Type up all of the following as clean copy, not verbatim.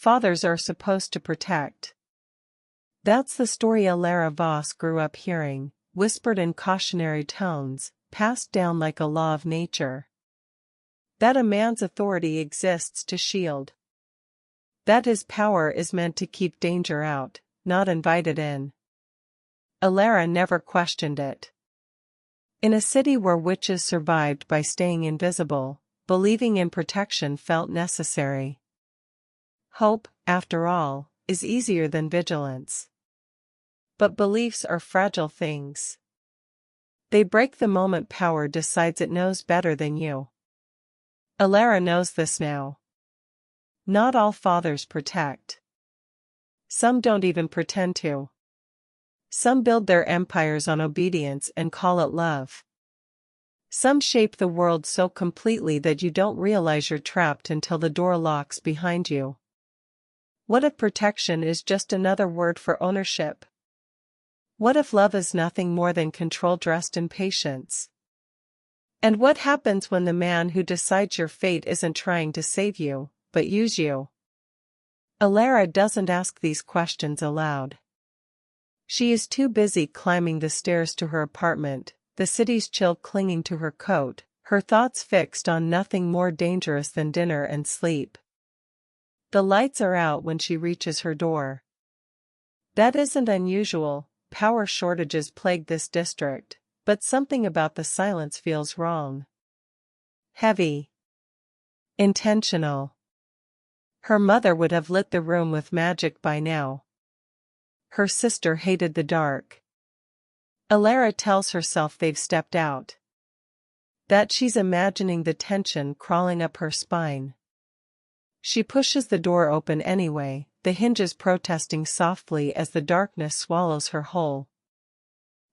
Fathers are supposed to protect. That's the story Alara Voss grew up hearing, whispered in cautionary tones, passed down like a law of nature. That a man's authority exists to shield. That his power is meant to keep danger out, not invite it in. Alara never questioned it. In a city where witches survived by staying invisible, believing in protection felt necessary. Hope, after all, is easier than vigilance. But beliefs are fragile things. They break the moment power decides it knows better than you. Alara knows this now. Not all fathers protect. Some don't even pretend to. Some build their empires on obedience and call it love. Some shape the world so completely that you don't realize you're trapped until the door locks behind you. What if protection is just another word for ownership? What if love is nothing more than control dressed in patience? And what happens when the man who decides your fate isn't trying to save you, but use you? Alara doesn't ask these questions aloud. She is too busy climbing the stairs to her apartment, the city's chill clinging to her coat, her thoughts fixed on nothing more dangerous than dinner and sleep. The lights are out when she reaches her door. That isn't unusual, power shortages plague this district, but something about the silence feels wrong. Heavy. Intentional. Her mother would have lit the room with magic by now. Her sister hated the dark. Alara tells herself they've stepped out. That she's imagining the tension crawling up her spine. She pushes the door open anyway, the hinges protesting softly as the darkness swallows her whole.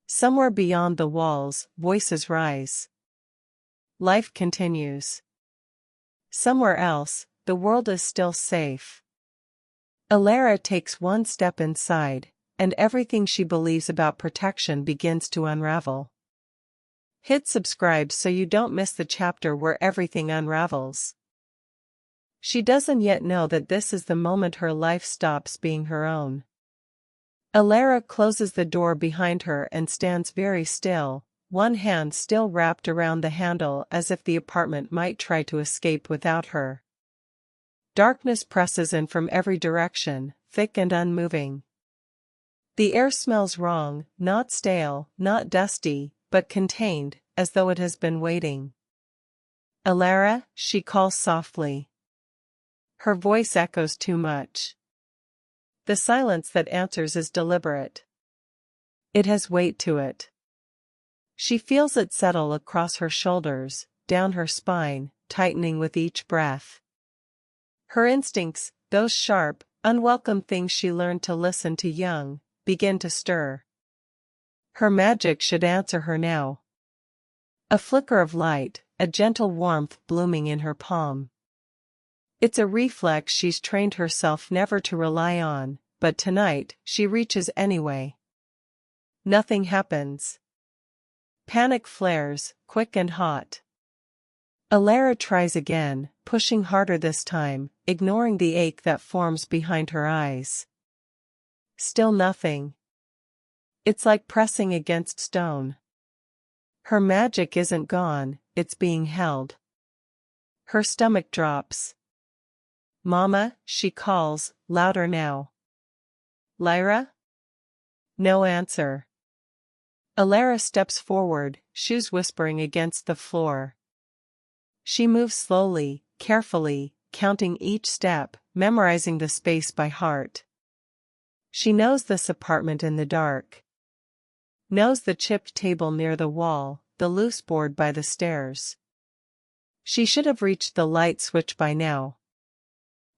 Somewhere beyond the walls, voices rise. Life continues. Somewhere else, the world is still safe. Alara takes one step inside, and everything she believes about protection begins to unravel. Hit subscribe so you don't miss the chapter where everything unravels. She doesn't yet know that this is the moment her life stops being her own. Alara closes the door behind her and stands very still, one hand still wrapped around the handle as if the apartment might try to escape without her. Darkness presses in from every direction, thick and unmoving. The air smells wrong, not stale, not dusty, but contained, as though it has been waiting. Alara, she calls softly. Her voice echoes too much. The silence that answers is deliberate. It has weight to it. She feels it settle across her shoulders, down her spine, tightening with each breath. Her instincts, those sharp, unwelcome things she learned to listen to young, begin to stir. Her magic should answer her now. A flicker of light, a gentle warmth blooming in her palm. It's a reflex she's trained herself never to rely on, but tonight, she reaches anyway. Nothing happens. Panic flares, quick and hot. Alara tries again, pushing harder this time, ignoring the ache that forms behind her eyes. Still nothing. It's like pressing against stone. Her magic isn't gone, it's being held. Her stomach drops. Mama, she calls, louder now. Lyra? No answer. Alara steps forward, shoes whispering against the floor. She moves slowly, carefully, counting each step, memorizing the space by heart. She knows this apartment in the dark. Knows the chipped table near the wall, the loose board by the stairs. She should have reached the light switch by now.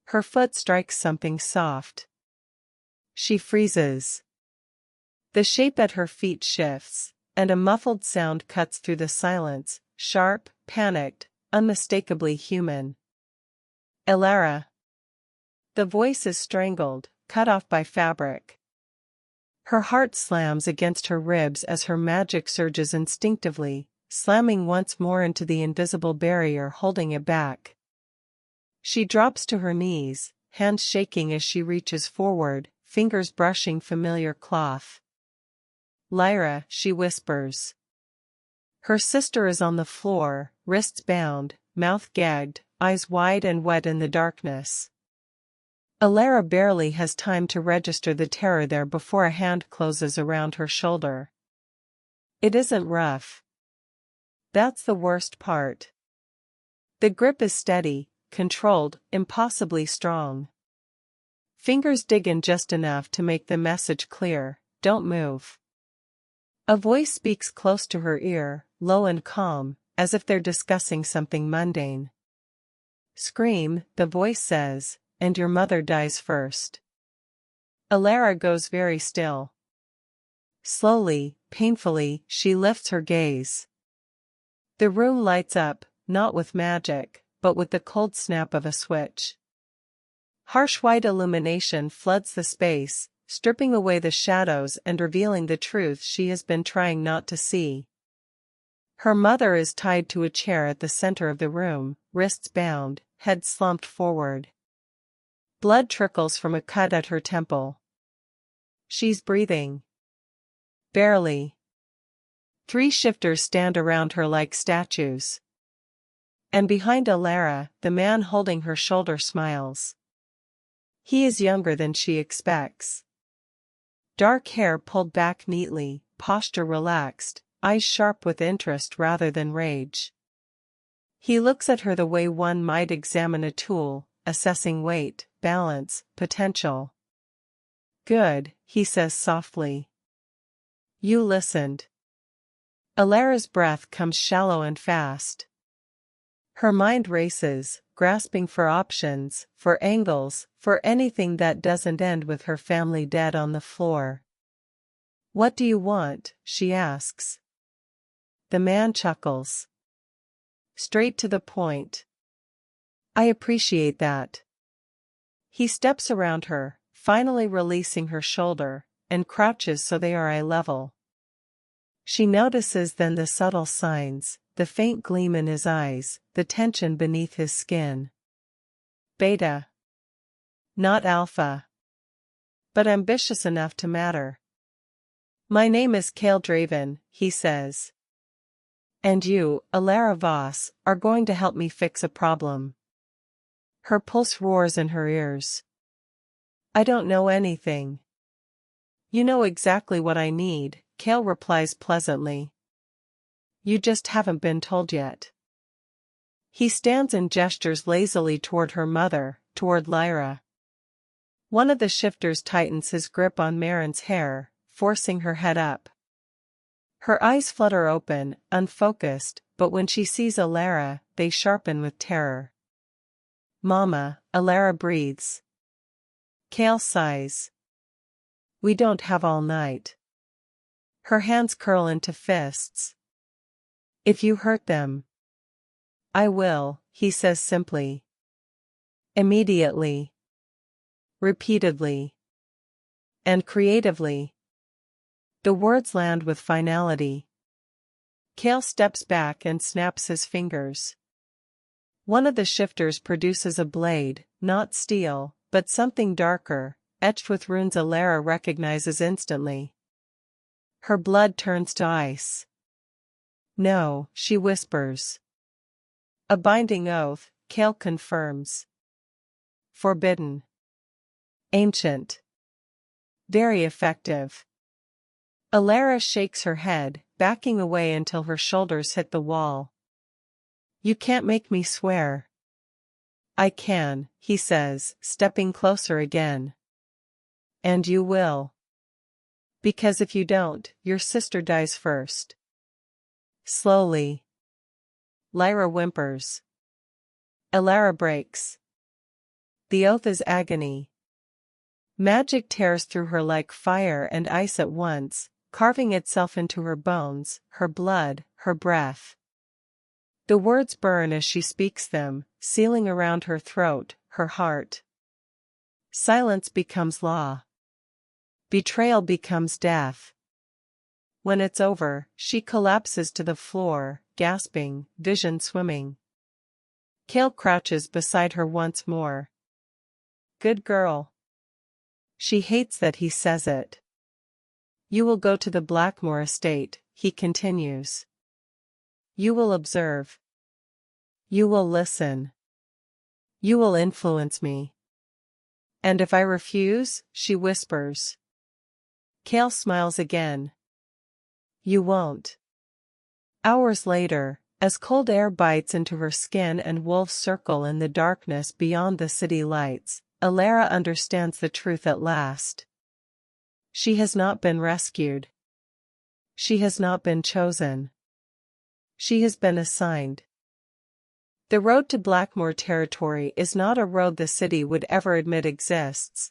Her foot strikes something soft. She freezes. The shape at her feet shifts, and a muffled sound cuts through the silence, sharp, panicked, unmistakably human. Alara. The voice is strangled, cut off by fabric. Her heart slams against her ribs as her magic surges instinctively, slamming once more into the invisible barrier holding it back. She drops to her knees, hands shaking as she reaches forward, fingers brushing familiar cloth. "Lyra," she whispers. Her sister is on the floor, wrists bound, mouth gagged, eyes wide and wet in the darkness. Alara barely has time to register the terror there before a hand closes around her shoulder. It isn't rough. That's the worst part. The grip is steady, controlled, impossibly strong. Fingers dig in just enough to make the message clear: don't move. A voice speaks close to her ear, low and calm, as if they're discussing something mundane. "Scream," the voice says, "and your mother dies first." Alara goes very still. Slowly, painfully, she lifts her gaze. The room lights up, not with magic, but with the cold snap of a switch. Harsh white illumination floods the space, stripping away the shadows and revealing the truth she has been trying not to see. Her mother is tied to a chair at the center of the room, wrists bound, head slumped forward. Blood trickles from a cut at her temple. She's breathing. Barely. 3 shifters stand around her like statues. And behind Alara, the man holding her shoulder smiles. He is younger than she expects. Dark hair pulled back neatly, posture relaxed, eyes sharp with interest rather than rage. He looks at her the way one might examine a tool, assessing weight, balance, potential. "Good," he says softly. "You listened." Alara's breath comes shallow and fast. Her mind races, grasping for options, for angles, for anything that doesn't end with her family dead on the floor. "What do you want?" she asks. The man chuckles. "Straight to the point." "I appreciate that." He steps around her, finally releasing her shoulder, and crouches so they are eye level. She notices then the subtle signs, the faint gleam in his eyes, the tension beneath his skin. Beta. Not alpha. But ambitious enough to matter. "My name is Cale Draven," he says. "And you, Alara Voss, are going to help me fix a problem." Her pulse roars in her ears. "I don't know anything." "You know exactly what I need," Cale replies pleasantly. "You just haven't been told yet." He stands and gestures lazily toward her mother, toward Lyra. One of the shifters tightens his grip on Marin's hair, forcing her head up. Her eyes flutter open, unfocused, but when she sees Alara, they sharpen with terror. "Mama," Alara breathes. Cale sighs. "We don't have all night." Her hands curl into fists. "If you hurt them." "I will," he says simply. Immediately. Repeatedly. And creatively. The words land with finality. Cale steps back and snaps his fingers. One of the shifters produces a blade, not steel, but something darker, etched with runes Alara recognizes instantly. Her blood turns to ice. "No," she whispers. A binding oath, Cale confirms. Forbidden. Ancient. Very effective. Alara shakes her head, backing away until her shoulders hit the wall. "You can't make me swear." "I can," he says, stepping closer again. "And you will. Because if you don't, your sister dies first." Slowly. Lyra whimpers. Alara breaks. The oath is agony. Magic tears through her like fire and ice at once, carving itself into her bones, her blood, her breath. The words burn as she speaks them, sealing around her throat, her heart. Silence becomes law. Betrayal becomes death. When it's over, she collapses to the floor, gasping, vision swimming. Cale crouches beside her once more. Good girl. She hates that he says it. You will go to the Blackmore estate, he continues. You will observe. You will listen. You will influence me. And if I refuse, she whispers. Cale smiles again. You won't. Hours later, as cold air bites into her skin and wolves circle in the darkness beyond the city lights, Alara understands the truth at last. She has not been rescued. She has not been chosen. She has been assigned. The road to Blackmore territory is not a road the city would ever admit exists.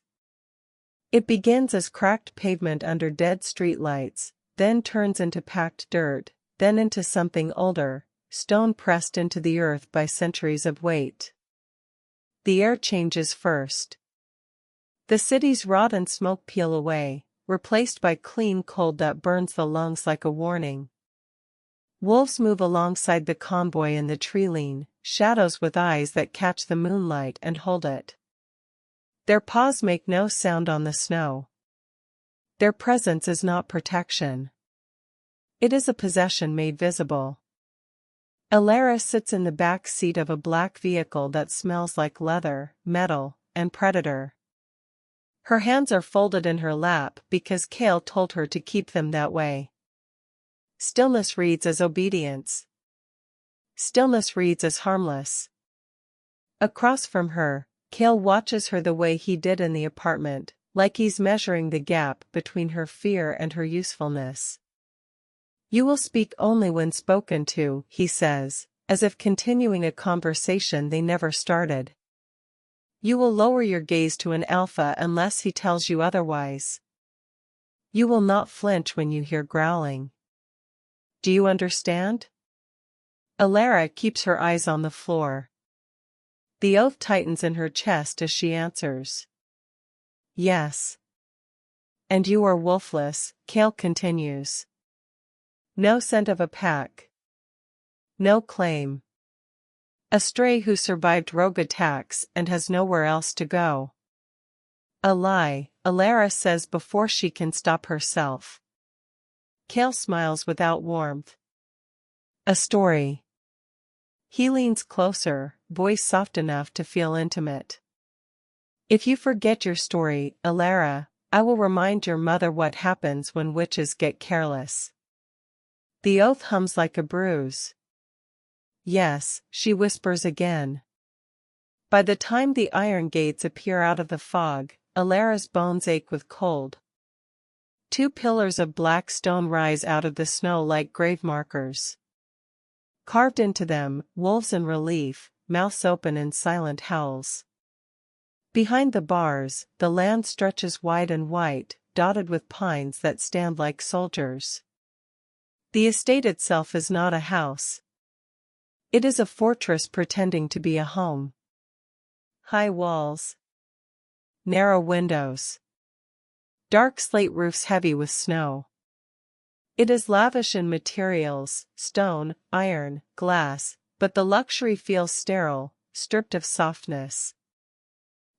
It begins as cracked pavement under dead streetlights, then turns into packed dirt, then into something older, stone pressed into the earth by centuries of weight. The air changes first. The city's rot and smoke peel away, replaced by clean cold that burns the lungs like a warning. Wolves move alongside the convoy in the tree-lean, shadows with eyes that catch the moonlight and hold it. Their paws make no sound on the snow. Their presence is not protection. It is a possession made visible. Alara sits in the back seat of a black vehicle that smells like leather, metal, and predator. Her hands are folded in her lap because Cale told her to keep them that way. Stillness reads as obedience. Stillness reads as harmless. Across from her, Cale watches her the way he did in the apartment, like he's measuring the gap between her fear and her usefulness. You will speak only when spoken to, he says, as if continuing a conversation they never started. You will lower your gaze to an alpha unless he tells you otherwise. You will not flinch when you hear growling. Do you understand? Alara keeps her eyes on the floor. The oath tightens in her chest as she answers. Yes. And you are wolfless, Cale continues. No scent of a pack. No claim. A stray who survived rogue attacks and has nowhere else to go. A lie, Alara says before she can stop herself. Cale smiles without warmth. A story. He leans closer, voice soft enough to feel intimate. If you forget your story, Alara, I will remind your mother what happens when witches get careless. The oath hums like a bruise. Yes, she whispers again. By the time the iron gates appear out of the fog, Alara's bones ache with cold. 2 pillars of black stone rise out of the snow like grave markers. Carved into them, wolves in relief, mouths open in silent howls. Behind the bars, the land stretches wide and white, dotted with pines that stand like soldiers. The estate itself is not a house. It is a fortress pretending to be a home. High walls. Narrow windows. Dark slate roofs heavy with snow. It is lavish in materials, stone, iron, glass, but the luxury feels sterile, stripped of softness.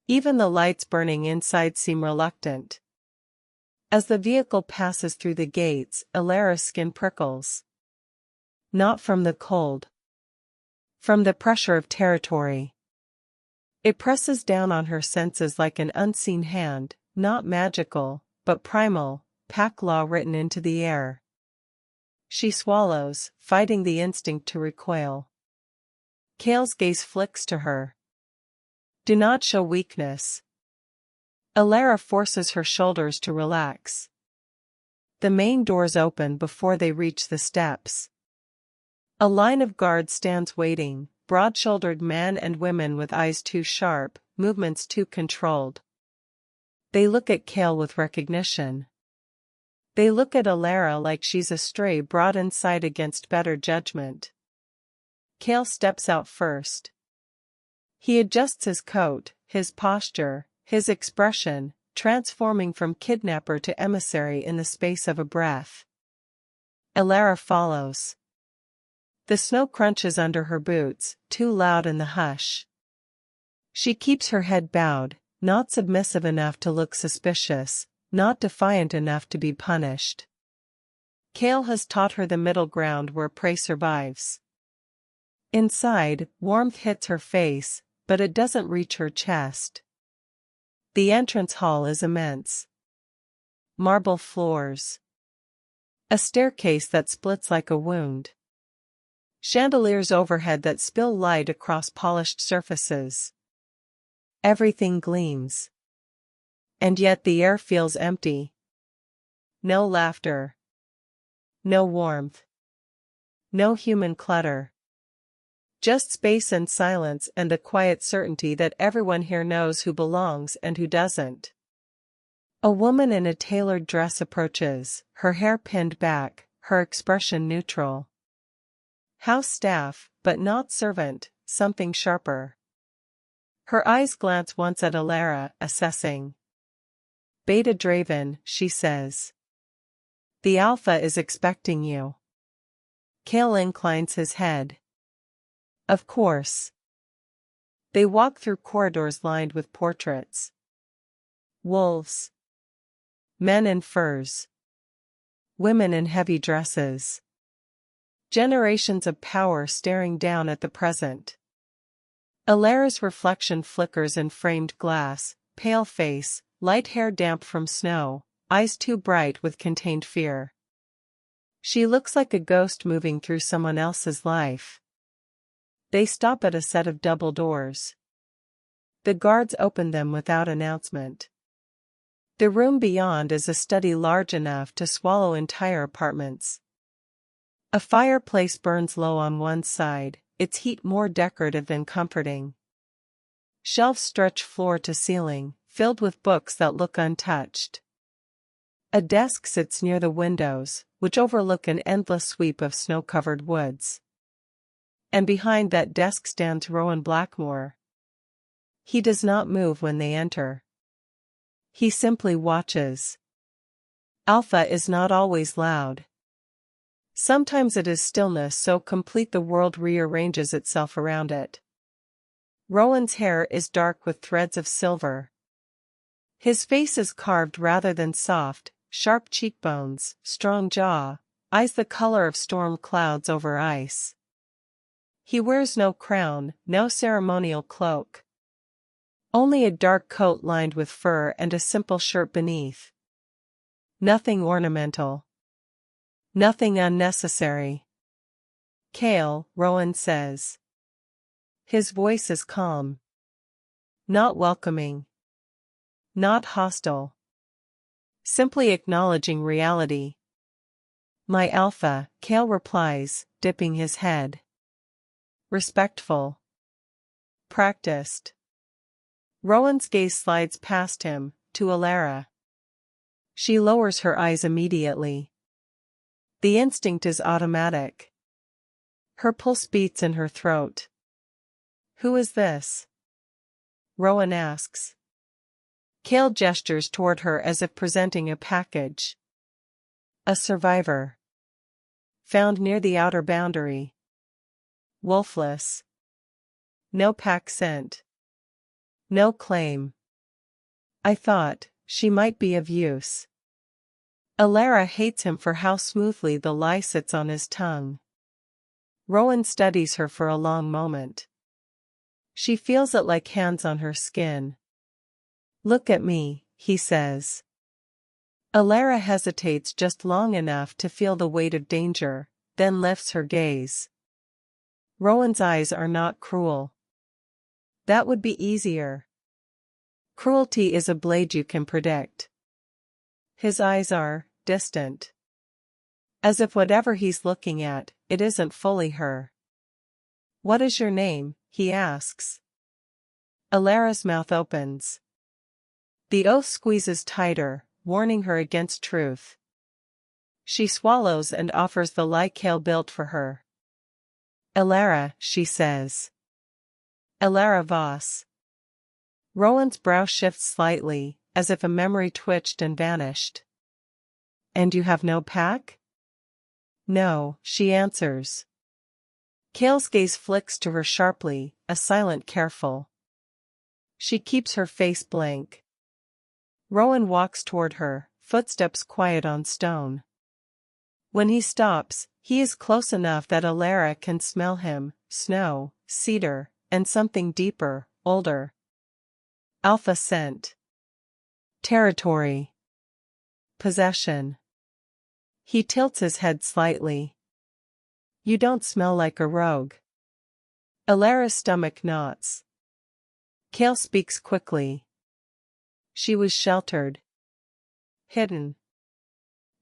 Even the lights burning inside seem reluctant. As the vehicle passes through the gates, Alara's skin prickles. Not from the cold. From the pressure of territory. It presses down on her senses like an unseen hand, not magical, but primal, pack law written into the air. She swallows, fighting the instinct to recoil. Cale's gaze flicks to her. Do not show weakness. Alara forces her shoulders to relax. The main doors open before they reach the steps. A line of guards stands waiting, broad-shouldered men and women with eyes too sharp, movements too controlled. They look at Cale with recognition. They look at Alara like she's a stray brought inside against better judgment. Cale steps out first. He adjusts his coat, his posture, his expression, transforming from kidnapper to emissary in the space of a breath. Alara follows. The snow crunches under her boots, too loud in the hush. She keeps her head bowed, not submissive enough to look suspicious, not defiant enough to be punished. Kale has taught her the middle ground where prey survives. Inside, warmth hits her face, but it doesn't reach her chest. The entrance hall is immense. Marble floors. A staircase that splits like a wound. Chandeliers overhead that spill light across polished surfaces. Everything gleams. And yet the air feels empty. No laughter. No warmth. No human clutter. Just space and silence and the quiet certainty that everyone here knows who belongs and who doesn't. A woman in a tailored dress approaches, her hair pinned back, her expression neutral. House staff, but not servant, something sharper. Her eyes glance once at Alara, assessing. Beta Draven, she says. The Alpha is expecting you. Kale inclines his head. Of course. They walk through corridors lined with portraits. Wolves. Men in furs. Women in heavy dresses. Generations of power staring down at the present. Alara's reflection flickers in framed glass, pale face, light hair damp from snow, eyes too bright with contained fear. She looks like a ghost moving through someone else's life. They stop at a set of double doors. The guards open them without announcement. The room beyond is a study large enough to swallow entire apartments. A fireplace burns low on one side, its heat more decorative than comforting. Shelves stretch floor to ceiling, filled with books that look untouched. A desk sits near the windows, which overlook an endless sweep of snow-covered woods. And behind that desk stands Rowan Blackmore. He does not move when they enter. He simply watches. Alpha is not always loud. Sometimes it is stillness so complete the world rearranges itself around it. Rowan's hair is dark with threads of silver. His face is carved rather than soft, sharp cheekbones, strong jaw, eyes the color of storm clouds over ice. He wears no crown, no ceremonial cloak. Only a dark coat lined with fur and a simple shirt beneath. Nothing ornamental. Nothing unnecessary. Kale, Rowan says. His voice is calm. Not welcoming. Not hostile. Simply acknowledging reality. My Alpha, Kale replies, dipping his head. Respectful. Practiced. Rowan's gaze slides past him, to Alara. She lowers her eyes immediately. The instinct is automatic. Her pulse beats in her throat. Who is this? Rowan asks. Kale gestures toward her as if presenting a package. A survivor. Found near the outer boundary. Wolfless. No pack scent. No claim. I thought she might be of use. Alara hates him for how smoothly the lie sits on his tongue. Rowan studies her for a long moment. She feels it like hands on her skin. Look at me, he says. Alara hesitates just long enough to feel the weight of danger, then lifts her gaze. Rowan's eyes are not cruel. That would be easier. Cruelty is a blade you can predict. His eyes are distant. As if whatever he's looking at, it isn't fully her. What is your name? He asks. Alara's mouth opens. The oath squeezes tighter, warning her against truth. She swallows and offers the lie Kale built for her. Alara, she says. Alara Voss. Rowan's brow shifts slightly, as if a memory twitched and vanished. And you have no pack? No, she answers. Kale's gaze flicks to her sharply, a silent careful. She keeps her face blank. Rowan walks toward her, footsteps quiet on stone. When he stops, he is close enough that Alara can smell him: snow, cedar, and something deeper, older. Alpha scent. Territory. Possession. He tilts his head slightly. You don't smell like a rogue. Alara's stomach knots. Cale speaks quickly. She was sheltered. Hidden.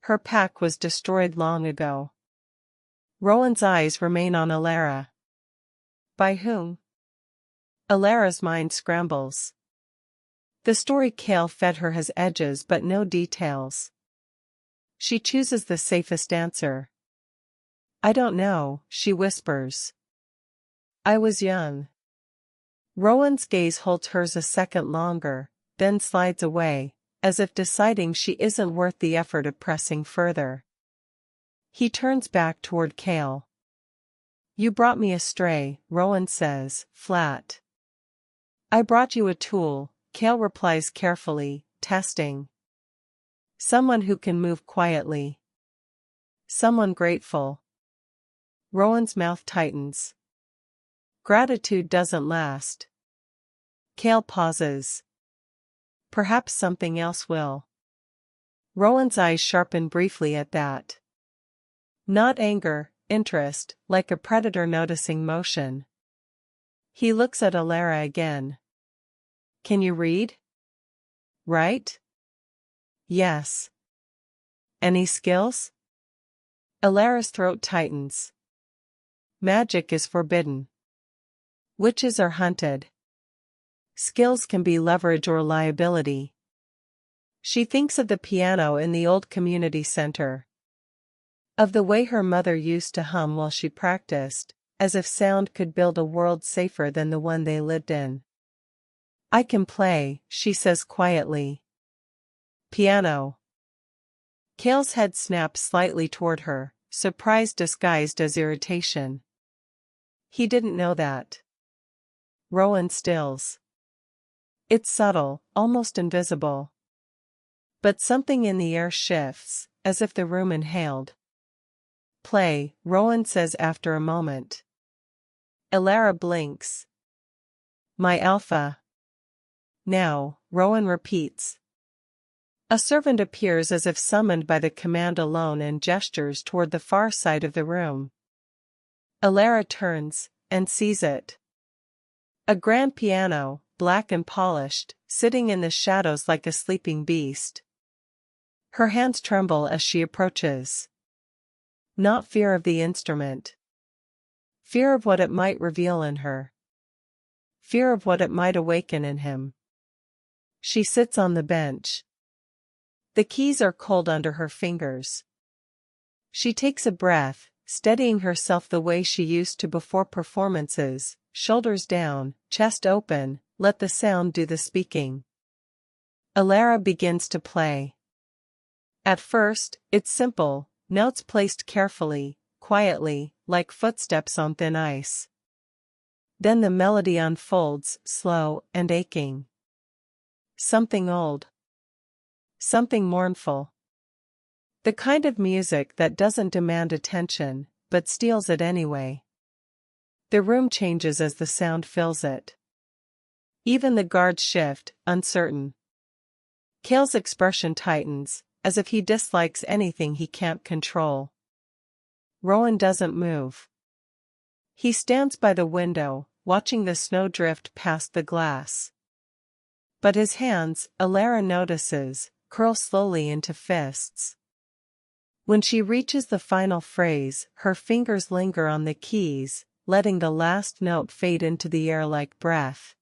Her pack was destroyed long ago. Rowan's eyes remain on Alara. By whom? Alara's mind scrambles. The story Cale fed her has edges but no details. She chooses the safest answer. I don't know, she whispers. I was young. Rowan's gaze holds hers a second longer, then slides away, as if deciding she isn't worth the effort of pressing further. He turns back toward Cale. You brought me astray, Rowan says, flat. I brought you a tool, Cale replies carefully, testing. Someone who can move quietly. Someone grateful. Rowan's mouth tightens. Gratitude doesn't last. Cale pauses. Perhaps something else will. Rowan's eyes sharpen briefly at that. Not anger, interest, like a predator noticing motion. He looks at Alara again. Can you read? Right? Yes. Any skills? Alara's throat tightens. Magic is forbidden. Witches are hunted. Skills can be leverage or liability. She thinks of the piano in the old community center. Of the way her mother used to hum while she practiced, as if sound could build a world safer than the one they lived in. I can play, she says quietly. Piano. Cale's head snaps slightly toward her, surprise disguised as irritation. He didn't know that. Rowan stills. It's subtle, almost invisible. But something in the air shifts, as if the room inhaled. Play, Rowan says after a moment. Alara blinks. My alpha. Now, Rowan repeats. A servant appears as if summoned by the command alone and gestures toward the far side of the room. Alara turns, and sees it. A grand piano, black and polished, sitting in the shadows like a sleeping beast. Her hands tremble as she approaches. Not fear of the instrument. Fear of what it might reveal in her. Fear of what it might awaken in him. She sits on the bench. The keys are cold under her fingers. She takes a breath, steadying herself the way she used to before performances, shoulders down, chest open, let the sound do the speaking. Alara begins to play. At first, it's simple, notes placed carefully, quietly, like footsteps on thin ice. Then the melody unfolds, slow and aching. Something old. Something mournful. The kind of music that doesn't demand attention, but steals it anyway. The room changes as the sound fills it. Even the guards shift, uncertain. Cale's expression tightens, as if he dislikes anything he can't control. Rowan doesn't move. He stands by the window, watching the snow drift past the glass. But his hands, Alara notices, curl slowly into fists. When she reaches the final phrase, her fingers linger on the keys, letting the last note fade into the air like breath.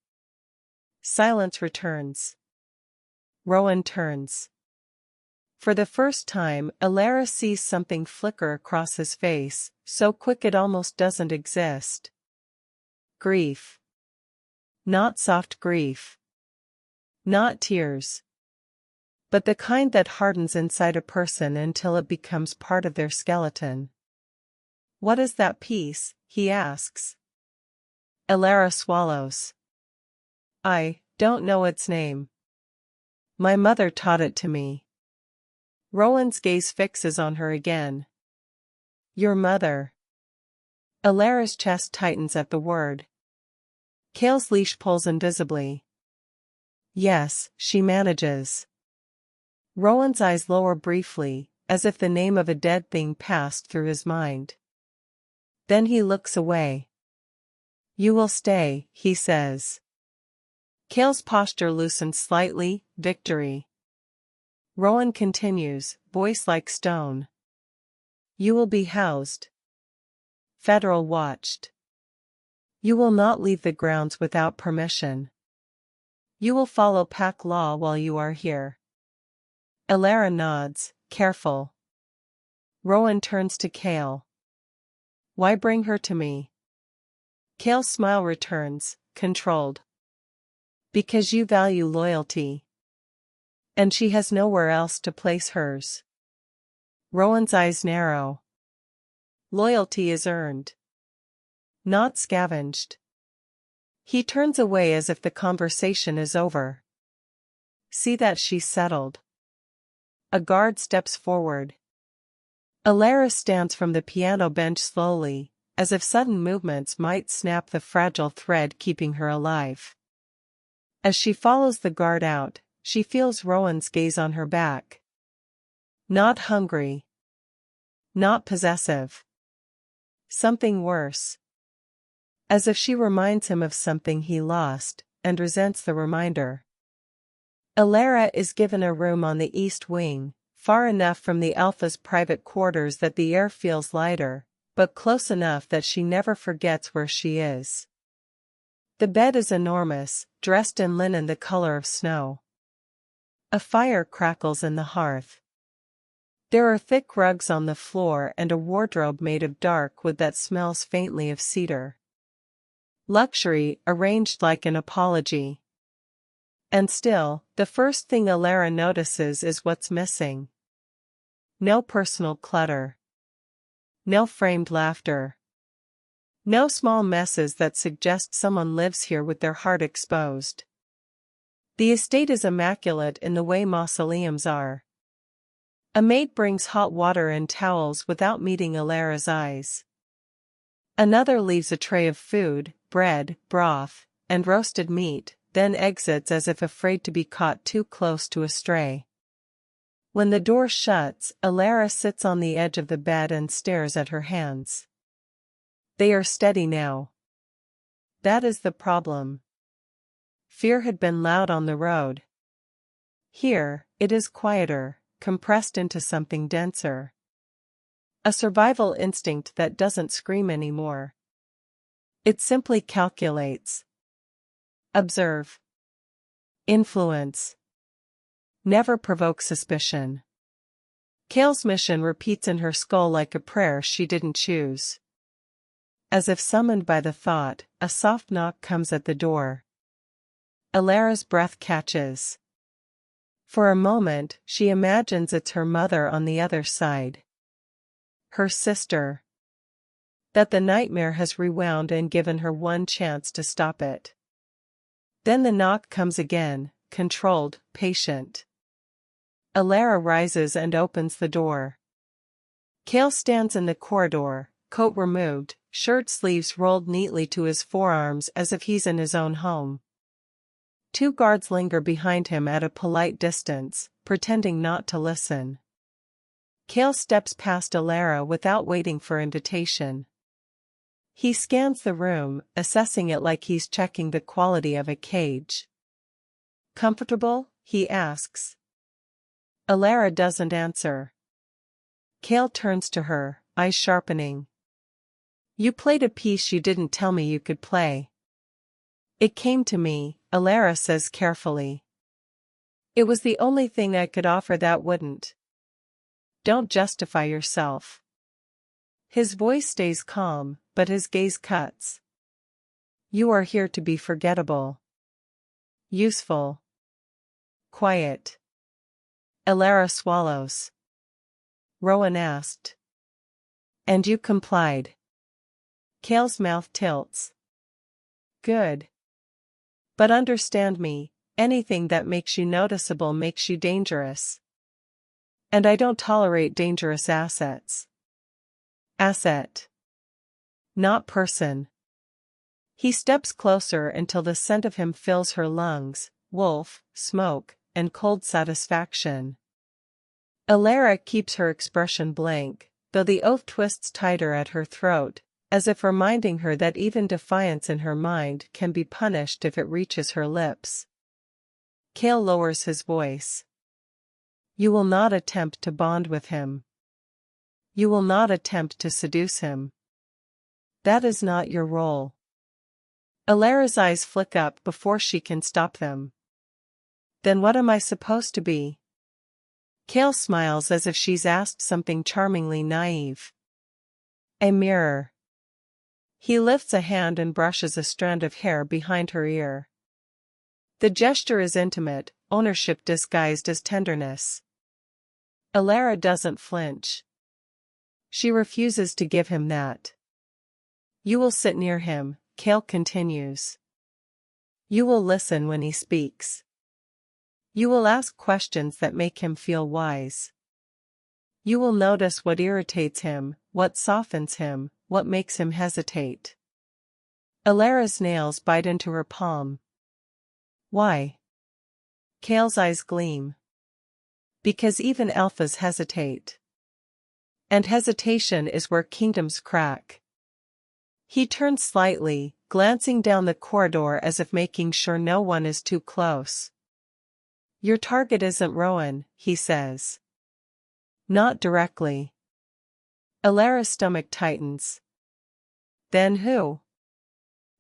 Silence returns. Rowan turns. For the first time, Alara sees something flicker across his face, so quick it almost doesn't exist. Grief. Not soft grief. Not tears. But the kind that hardens inside a person until it becomes part of their skeleton. What is that piece? He asks. Alara swallows. Don't know its name. My mother taught it to me. Rowan's gaze fixes on her again. Your mother. Alara's chest tightens at the word. Cale's leash pulls invisibly. Yes, she manages. Rowan's eyes lower briefly, as if the name of a dead thing passed through his mind. Then he looks away. You will stay, he says. Cale's posture loosens slightly, victory. Rowan continues, voice like stone. You will be housed. Federal watched. You will not leave the grounds without permission. You will follow pack law while you are here. Alara nods, careful. Rowan turns to Cale. Why bring her to me? Cale's smile returns, controlled. Because you value loyalty. And she has nowhere else to place hers. Rowan's eyes narrow. Loyalty is earned. Not scavenged. He turns away as if the conversation is over. See that she's settled. A guard steps forward. Alara stands from the piano bench slowly, as if sudden movements might snap the fragile thread keeping her alive. As she follows the guard out, she feels Rowan's gaze on her back. Not hungry. Not possessive. Something worse. As if she reminds him of something he lost, and resents the reminder. Alara is given a room on the east wing, far enough from the Alpha's private quarters that the air feels lighter, but close enough that she never forgets where she is. The bed is enormous, dressed in linen the color of snow. A fire crackles in the hearth. There are thick rugs on the floor and a wardrobe made of dark wood that smells faintly of cedar. Luxury arranged like an apology. And still, the first thing Alara notices is what's missing. No personal clutter. No framed laughter. No small messes that suggest someone lives here with their heart exposed. The estate is immaculate in the way mausoleums are. A maid brings hot water and towels without meeting Alara's eyes. Another leaves a tray of food, bread, broth, and roasted meat, then exits as if afraid to be caught too close to a stray. When the door shuts, Alara sits on the edge of the bed and stares at her hands. They are steady now. That is the problem. Fear had been loud on the road. Here, it is quieter, compressed into something denser. A survival instinct that doesn't scream anymore. It simply calculates. Observe. Influence. Never provoke suspicion. Cale's mission repeats in her skull like a prayer she didn't choose. As if summoned by the thought, a soft knock comes at the door. Alara's breath catches. For a moment, she imagines it's her mother on the other side. Her sister. That the nightmare has rewound and given her one chance to stop it. Then the knock comes again, controlled, patient. Alara rises and opens the door. Cale stands in the corridor, coat removed, shirt sleeves rolled neatly to his forearms as if he's in his own home. Two guards linger behind him at a polite distance, pretending not to listen. Cale steps past Alara without waiting for invitation. He scans the room, assessing it like he's checking the quality of a cage. Comfortable? He asks. Alara doesn't answer. Cale turns to her, eyes sharpening. You played a piece you didn't tell me you could play. It came to me, Alara says carefully. It was the only thing I could offer that wouldn't. Don't justify yourself. His voice stays calm, but his gaze cuts. You are here to be forgettable. Useful. Quiet. Alara swallows. Rowan asked. And you complied. Cale's mouth tilts. Good. But understand me, anything that makes you noticeable makes you dangerous. And I don't tolerate dangerous assets. Asset. Not person. He steps closer until the scent of him fills her lungs, wolf, smoke, and cold satisfaction. Alara keeps her expression blank, though the oath twists tighter at her throat, as if reminding her that even defiance in her mind can be punished if it reaches her lips. Cale lowers his voice. You will not attempt to bond with him. You will not attempt to seduce him. That is not your role. Alara's eyes flick up before she can stop them. Then what am I supposed to be? Cale smiles as if she's asked something charmingly naive. A mirror. He lifts a hand and brushes a strand of hair behind her ear. The gesture is intimate, ownership disguised as tenderness. Alara doesn't flinch. She refuses to give him that. You will sit near him, Cale continues. You will listen when he speaks. You will ask questions that make him feel wise. You will notice what irritates him, what softens him, what makes him hesitate. Alara's nails bite into her palm. Why? Cale's eyes gleam. Because even alphas hesitate. And hesitation is where kingdoms crack. He turns slightly, glancing down the corridor as if making sure no one is too close. Your target isn't Rowan, he says. Not directly. Alara's stomach tightens. Then who?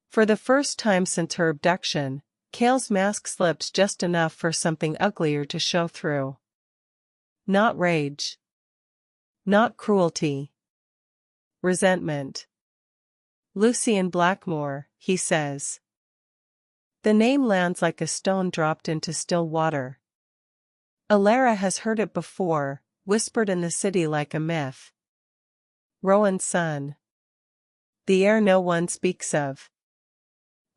For the first time since her abduction, Cale's mask slips just enough for something uglier to show through. Not rage. Not cruelty. Resentment. Lucien Blackmore, he says. The name lands like a stone dropped into still water. Alara has heard it before, whispered in the city like a myth. Rowan's son. The heir no one speaks of.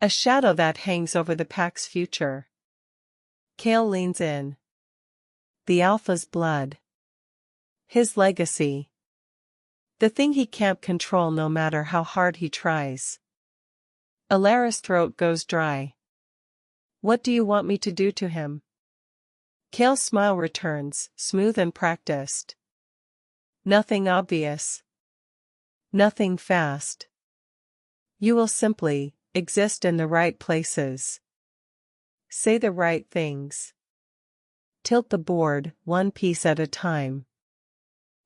A shadow that hangs over the pack's future. Cale leans in. The Alpha's blood. His legacy. The thing he can't control no matter how hard he tries. Alara's throat goes dry. What do you want me to do to him? Cale's smile returns, smooth and practiced. Nothing obvious. Nothing fast. You will simply exist in the right places. Say the right things. Tilt the board, one piece at a time.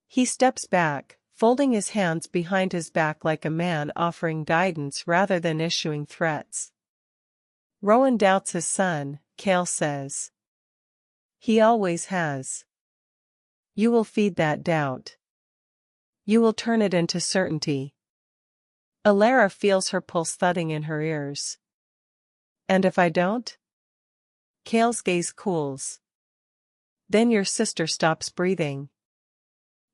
He steps back, folding his hands behind his back like a man offering guidance rather than issuing threats. Rowan doubts his son, Cale says. He always has. You will feed that doubt. You will turn it into certainty. Alara feels her pulse thudding in her ears. And if I don't? Cale's gaze cools. Then your sister stops breathing.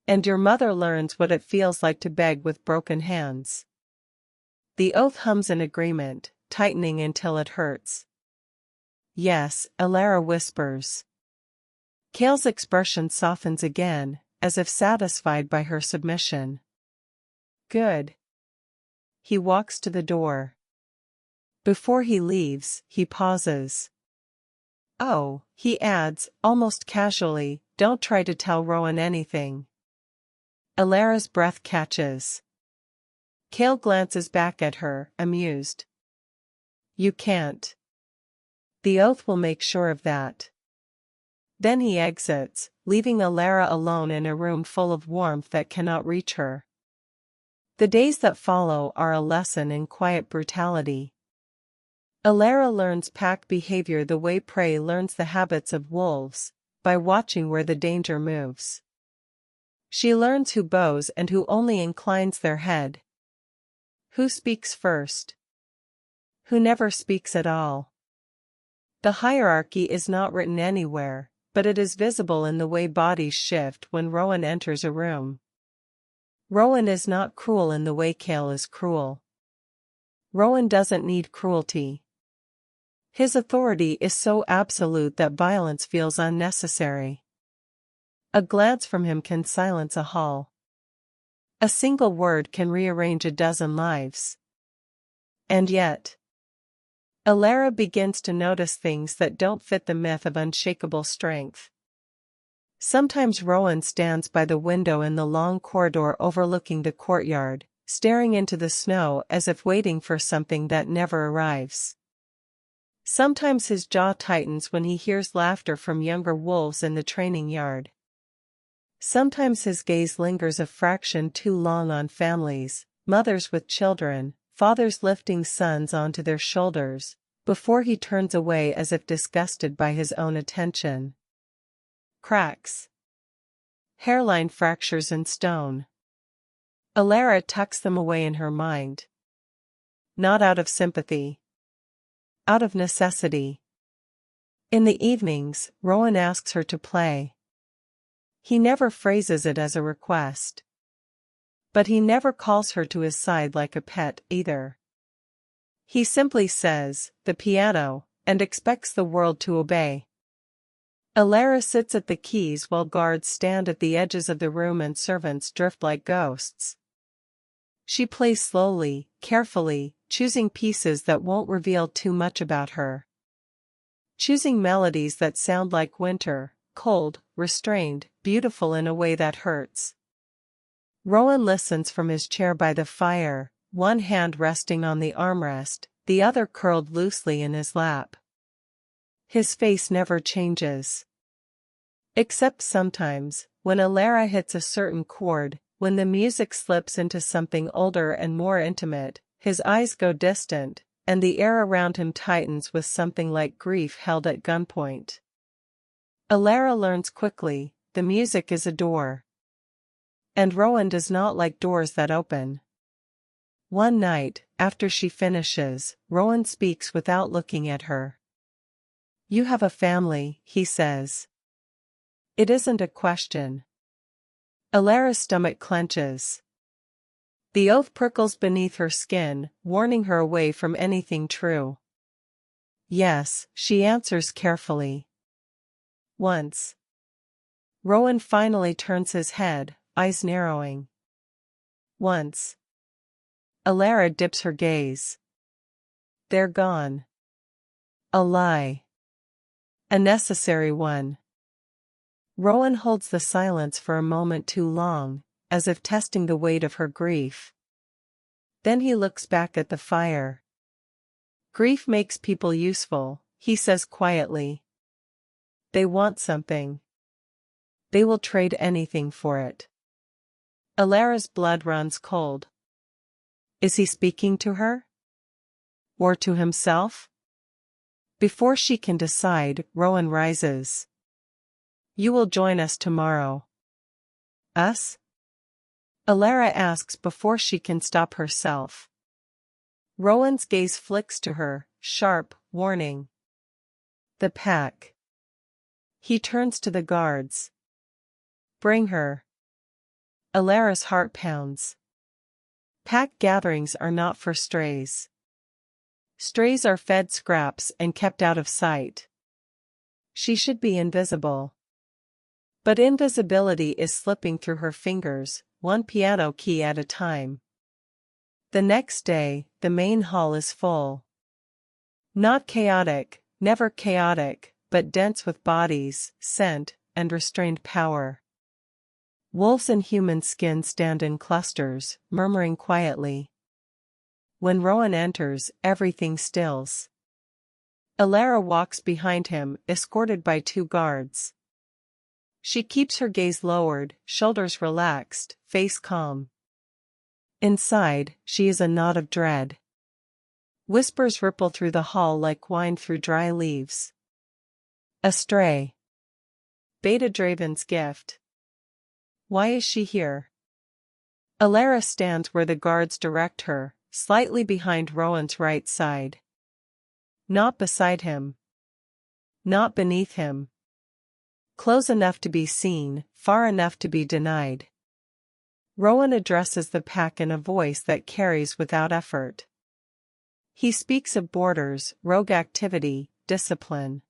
And your mother learns what it feels like to beg with broken hands. The oath hums in agreement, tightening until it hurts. Yes, Alara whispers. Cale's expression softens again, as if satisfied by her submission. Good. He walks to the door. Before he leaves, he pauses. Oh, he adds, almost casually, don't try to tell Rowan anything. Alara's breath catches. Cale glances back at her, amused. You can't. The oath will make sure of that. Then he exits, leaving Alara alone in a room full of warmth that cannot reach her. The days that follow are a lesson in quiet brutality. Alara learns pack behavior the way prey learns the habits of wolves, by watching where the danger moves. She learns who bows and who only inclines their head. Who speaks first? Who never speaks at all? The hierarchy is not written anywhere, but it is visible in the way bodies shift when Rowan enters a room. Rowan is not cruel in the way Cale is cruel. Rowan doesn't need cruelty. His authority is so absolute that violence feels unnecessary. A glance from him can silence a hall. A single word can rearrange a dozen lives. And yet, Alara begins to notice things that don't fit the myth of unshakable strength. Sometimes Rowan stands by the window in the long corridor overlooking the courtyard, staring into the snow as if waiting for something that never arrives. Sometimes his jaw tightens when he hears laughter from younger wolves in the training yard. Sometimes his gaze lingers a fraction too long on families, mothers with children, fathers lifting sons onto their shoulders, before he turns away as if disgusted by his own attention. Cracks. Hairline fractures in stone. Alara tucks them away in her mind. Not out of sympathy. Out of necessity. In the evenings, Rowan asks her to play. He never phrases it as a request. But he never calls her to his side like a pet, either. He simply says, "the piano," and expects the world to obey. Alara sits at the keys while guards stand at the edges of the room and servants drift like ghosts. She plays slowly, carefully, choosing pieces that won't reveal too much about her. Choosing melodies that sound like winter, cold, restrained, beautiful in a way that hurts. Rowan listens from his chair by the fire, one hand resting on the armrest, the other curled loosely in his lap. His face never changes. Except sometimes, when Alara hits a certain chord, when the music slips into something older and more intimate, his eyes go distant, and the air around him tightens with something like grief held at gunpoint. Alara learns quickly, the music is a door. And Rowan does not like doors that open. One night, after she finishes, Rowan speaks without looking at her. "You have a family," he says. It isn't a question. Alara's stomach clenches. The oath prickles beneath her skin, warning her away from anything true. "Yes," she answers carefully. "Once." Rowan finally turns his head, eyes narrowing. "Once." Alara dips her gaze. "They're gone." A lie. A necessary one. Rowan holds the silence for a moment too long, as if testing the weight of her grief. Then he looks back at the fire. "Grief makes people useful," he says quietly. "They want something. They will trade anything for it." Alara's blood runs cold. Is he speaking to her? Or to himself? Before she can decide, Rowan rises. "You will join us tomorrow." "Us?" Alara asks before she can stop herself. Rowan's gaze flicks to her, sharp, warning. "The pack." He turns to the guards. "Bring her." Alara's heart pounds. Pack gatherings are not for strays. Strays are fed scraps and kept out of sight. She should be invisible. But invisibility is slipping through her fingers, one piano key at a time. The next day, the main hall is full. Not chaotic, never chaotic, but dense with bodies, scent, and restrained power. Wolves in human skin stand in clusters, murmuring quietly. When Rowan enters, everything stills. Alara walks behind him, escorted by 2 guards. She keeps her gaze lowered, shoulders relaxed, face calm. Inside, she is a knot of dread. Whispers ripple through the hall like wine through dry leaves. A stray. Beta Draven's gift. Why is she here? Alara stands where the guards direct her, slightly behind Rowan's right side. Not beside him. Not beneath him. Close enough to be seen, far enough to be denied. Rowan addresses the pack in a voice that carries without effort. He speaks of borders, rogue activity, discipline.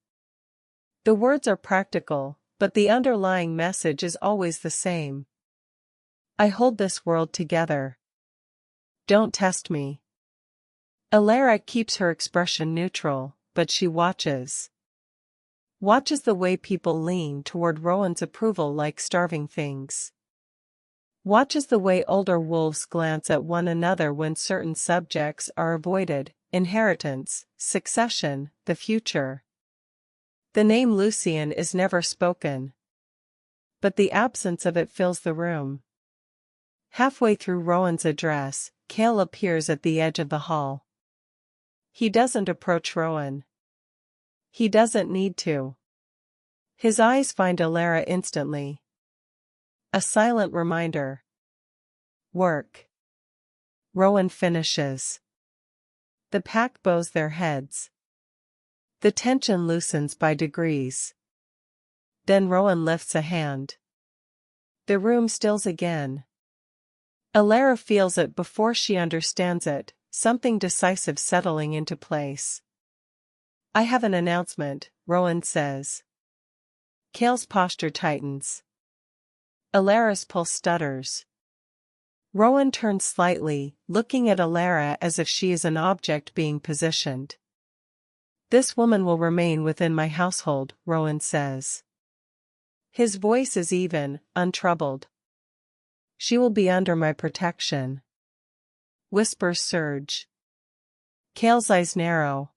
The words are practical, but the underlying message is always the same. I hold this world together. Don't test me. Alara keeps her expression neutral, but she watches. Watches the way people lean toward Rowan's approval like starving things. Watches the way older wolves glance at one another when certain subjects are avoided: inheritance, succession, the future. The name Lucian is never spoken, but the absence of it fills the room. Halfway through Rowan's address, Cale appears at the edge of the hall. He doesn't approach Rowan. He doesn't need to. His eyes find Alara instantly. A silent reminder. Work. Rowan finishes. The pack bows their heads. The tension loosens by degrees. Then Rowan lifts a hand. The room stills again. Alara feels it before she understands it, something decisive settling into place. I have an announcement, Rowan says. Cale's posture tightens. Alara's pulse stutters. Rowan turns slightly, looking at Alara as if she is an object being positioned. This woman will remain within my household, Rowan says. His voice is even, untroubled. She will be under my protection. Whispers surge. Cale's eyes narrow.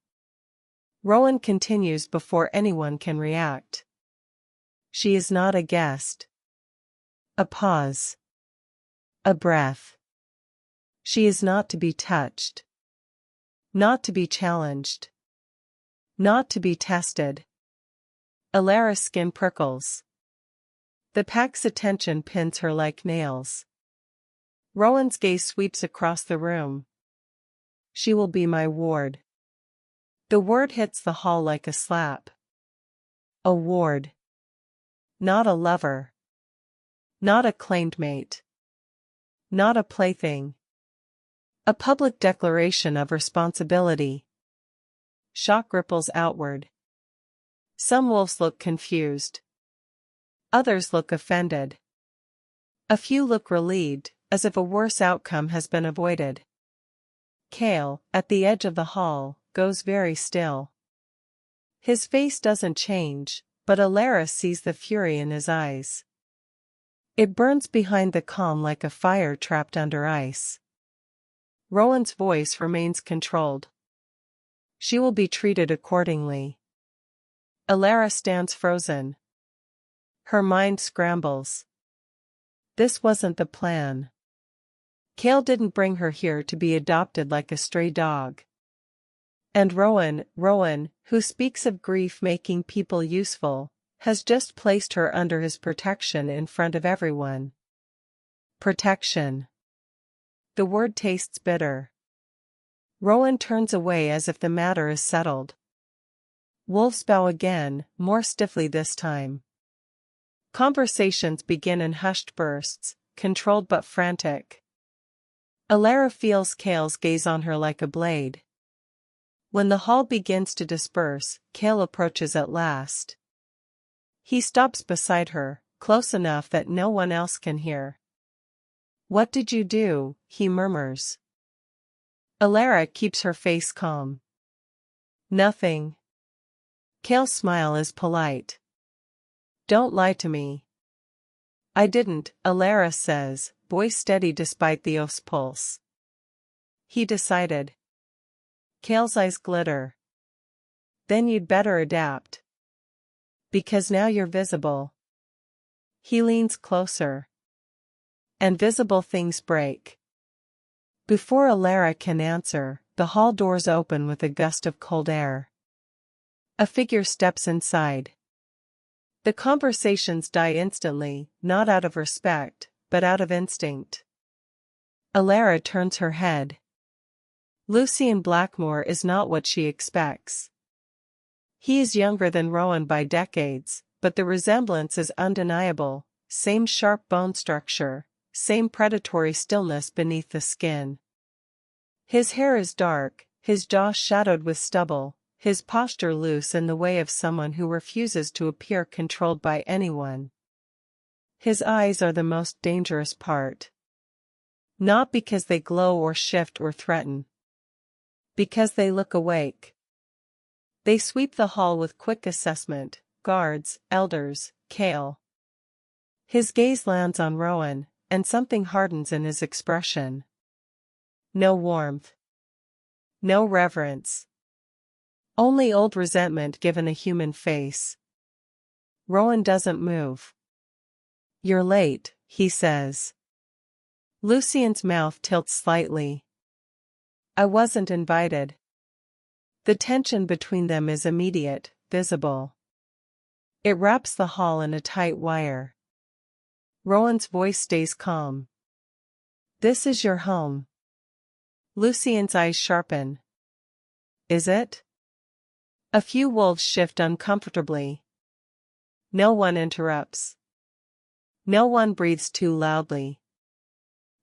Rowan continues before anyone can react. She is not a guest. A pause. A breath. She is not to be touched. Not to be challenged. Not to be tested. Alara's skin prickles. The pack's attention pins her like nails. Rowan's gaze sweeps across the room. She will be my ward. The word hits the hall like a slap. A ward. Not a lover. Not a claimed mate. Not a plaything. A public declaration of responsibility. Shock ripples outward. Some wolves look confused. Others look offended. A few look relieved, as if a worse outcome has been avoided. Cale, at the edge of the hall, goes very still. His face doesn't change, but Alara sees the fury in his eyes. It burns behind the calm like a fire trapped under ice. Rowan's voice remains controlled. She will be treated accordingly. Alara stands frozen. Her mind scrambles. This wasn't the plan. Cale didn't bring her here to be adopted like a stray dog. And Rowan, who speaks of grief making people useful, has just placed her under his protection in front of everyone. Protection. The word tastes bitter. Rowan turns away as if the matter is settled. Wolves bow again, more stiffly this time. Conversations begin in hushed bursts, controlled but frantic. Alara feels Cale's gaze on her like a blade. When the hall begins to disperse, Cale approaches at last. He stops beside her, close enough that no one else can hear. What did you do? He murmurs. Alara keeps her face calm. Nothing. Cale's smile is polite. Don't lie to me. I didn't, Alara says, voice steady despite the oath's pulse. He decided. Cale's eyes glitter. Then you'd better adapt. Because now you're visible. He leans closer. And visible things break. Before Alara can answer, the hall doors open with a gust of cold air. A figure steps inside. The conversations die instantly, not out of respect, but out of instinct. Alara turns her head. Lucian Blackmore is not what she expects. He is younger than Rowan by decades, but the resemblance is undeniable, same sharp bone structure, same predatory stillness beneath the skin. His hair is dark, his jaw shadowed with stubble, his posture loose in the way of someone who refuses to appear controlled by anyone. His eyes are the most dangerous part. Not because they glow or shift or threaten. Because they look awake. They sweep the hall with quick assessment, guards, elders, Kale. His gaze lands on Rowan, and something hardens in his expression. No warmth. No reverence. Only old resentment given a human face. Rowan doesn't move. "You're late," he says. Lucien's mouth tilts slightly. "I wasn't invited." The tension between them is immediate, visible. It wraps the hall in a tight wire. Rowan's voice stays calm. "This is your home." Lucien's eyes sharpen. "Is it?" A few wolves shift uncomfortably. No one interrupts. No one breathes too loudly.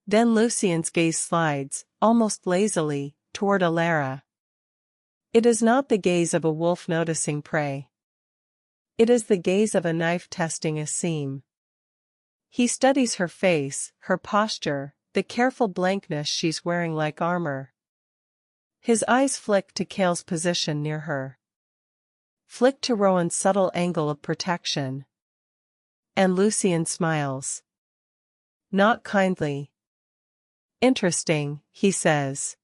Then Lucien's gaze slides, almost lazily, toward Alara. It is not the gaze of a wolf noticing prey. It is the gaze of a knife testing a seam. He studies her face, her posture, the careful blankness she's wearing like armor. His eyes flick to Kale's position near her. Flick to Rowan's subtle angle of protection. And Lucien smiles. Not kindly. "Interesting," he says.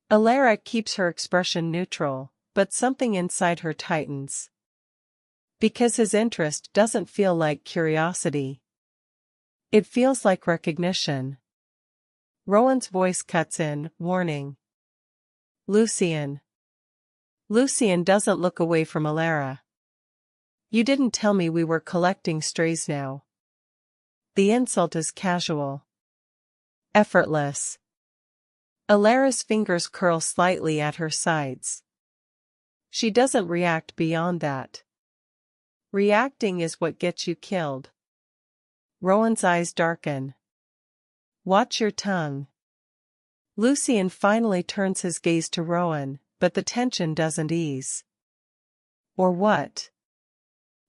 Alara keeps her expression neutral, but something inside her tightens. Because his interest doesn't feel like curiosity. It feels like recognition. Rowan's voice cuts in, warning. "Lucien." Lucien doesn't look away from Alara. "You didn't tell me we were collecting strays now." The insult is casual. Effortless. Alara's fingers curl slightly at her sides. She doesn't react beyond that. Reacting is what gets you killed. Rowan's eyes darken. "Watch your tongue." Lucien finally turns his gaze to Rowan, but the tension doesn't ease. "Or what?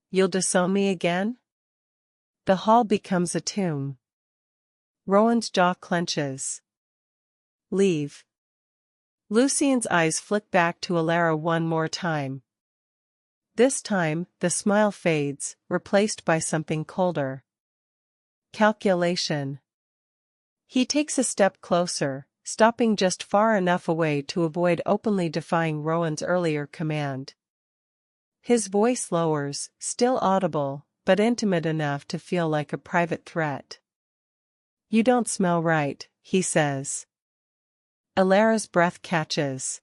You'll disown me again?" The hall becomes a tomb. Rowan's jaw clenches. "Leave." Lucien's eyes flick back to Alara one more time. This time, the smile fades, replaced by something colder. Calculation. He takes a step closer, stopping just far enough away to avoid openly defying Rowan's earlier command. His voice lowers, still audible, but intimate enough to feel like a private threat. "You don't smell right," he says. Alara's breath catches.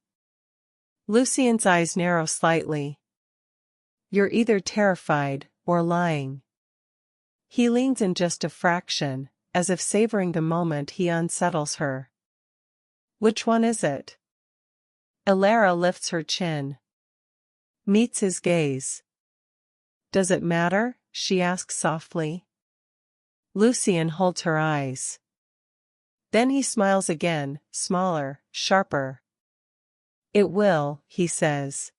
Lucien's eyes narrow slightly. "You're either terrified, or lying." He leans in just a fraction, as if savoring the moment he unsettles her. "Which one is it?" Alara lifts her chin. Meets his gaze. "Does it matter?" she asks softly. Lucien holds her eyes. Then he smiles again, smaller, sharper. "It will," he says.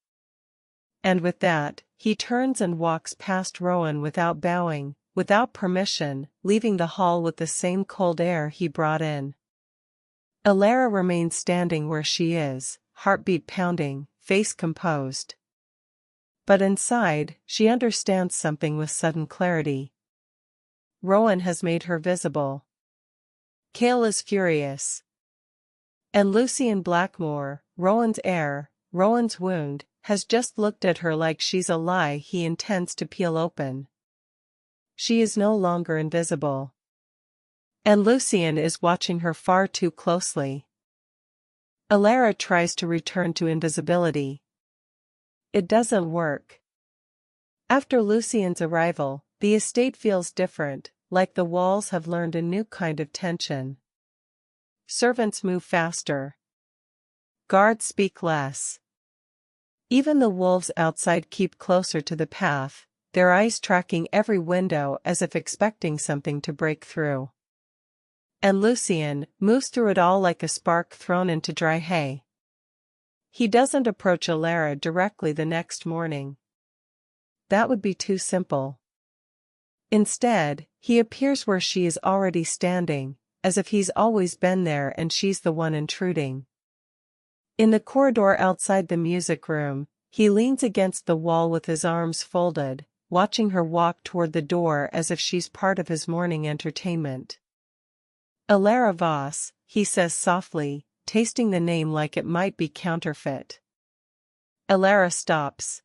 And with that, he turns and walks past Rowan without bowing, without permission, leaving the hall with the same cold air he brought in. Alara remains standing where she is, heartbeat pounding, face composed. But inside, she understands something with sudden clarity. Rowan has made her visible. Kale is furious. And Lucien Blackmore, Rowan's heir, Rowan's wound, has just looked at her like she's a lie he intends to peel open. She is no longer invisible. And Lucien is watching her far too closely. Alara tries to return to invisibility. It doesn't work. After Lucien's arrival, the estate feels different, like the walls have learned a new kind of tension. Servants move faster. Guards speak less. Even the wolves outside keep closer to the path, their eyes tracking every window as if expecting something to break through. And Lucien moves through it all like a spark thrown into dry hay. He doesn't approach Alara directly the next morning. That would be too simple. Instead, he appears where she is already standing, as if he's always been there and she's the one intruding. In the corridor outside the music room, he leans against the wall with his arms folded, watching her walk toward the door as if she's part of his morning entertainment. Alara Voss, he says softly, tasting the name like it might be counterfeit. Alara stops.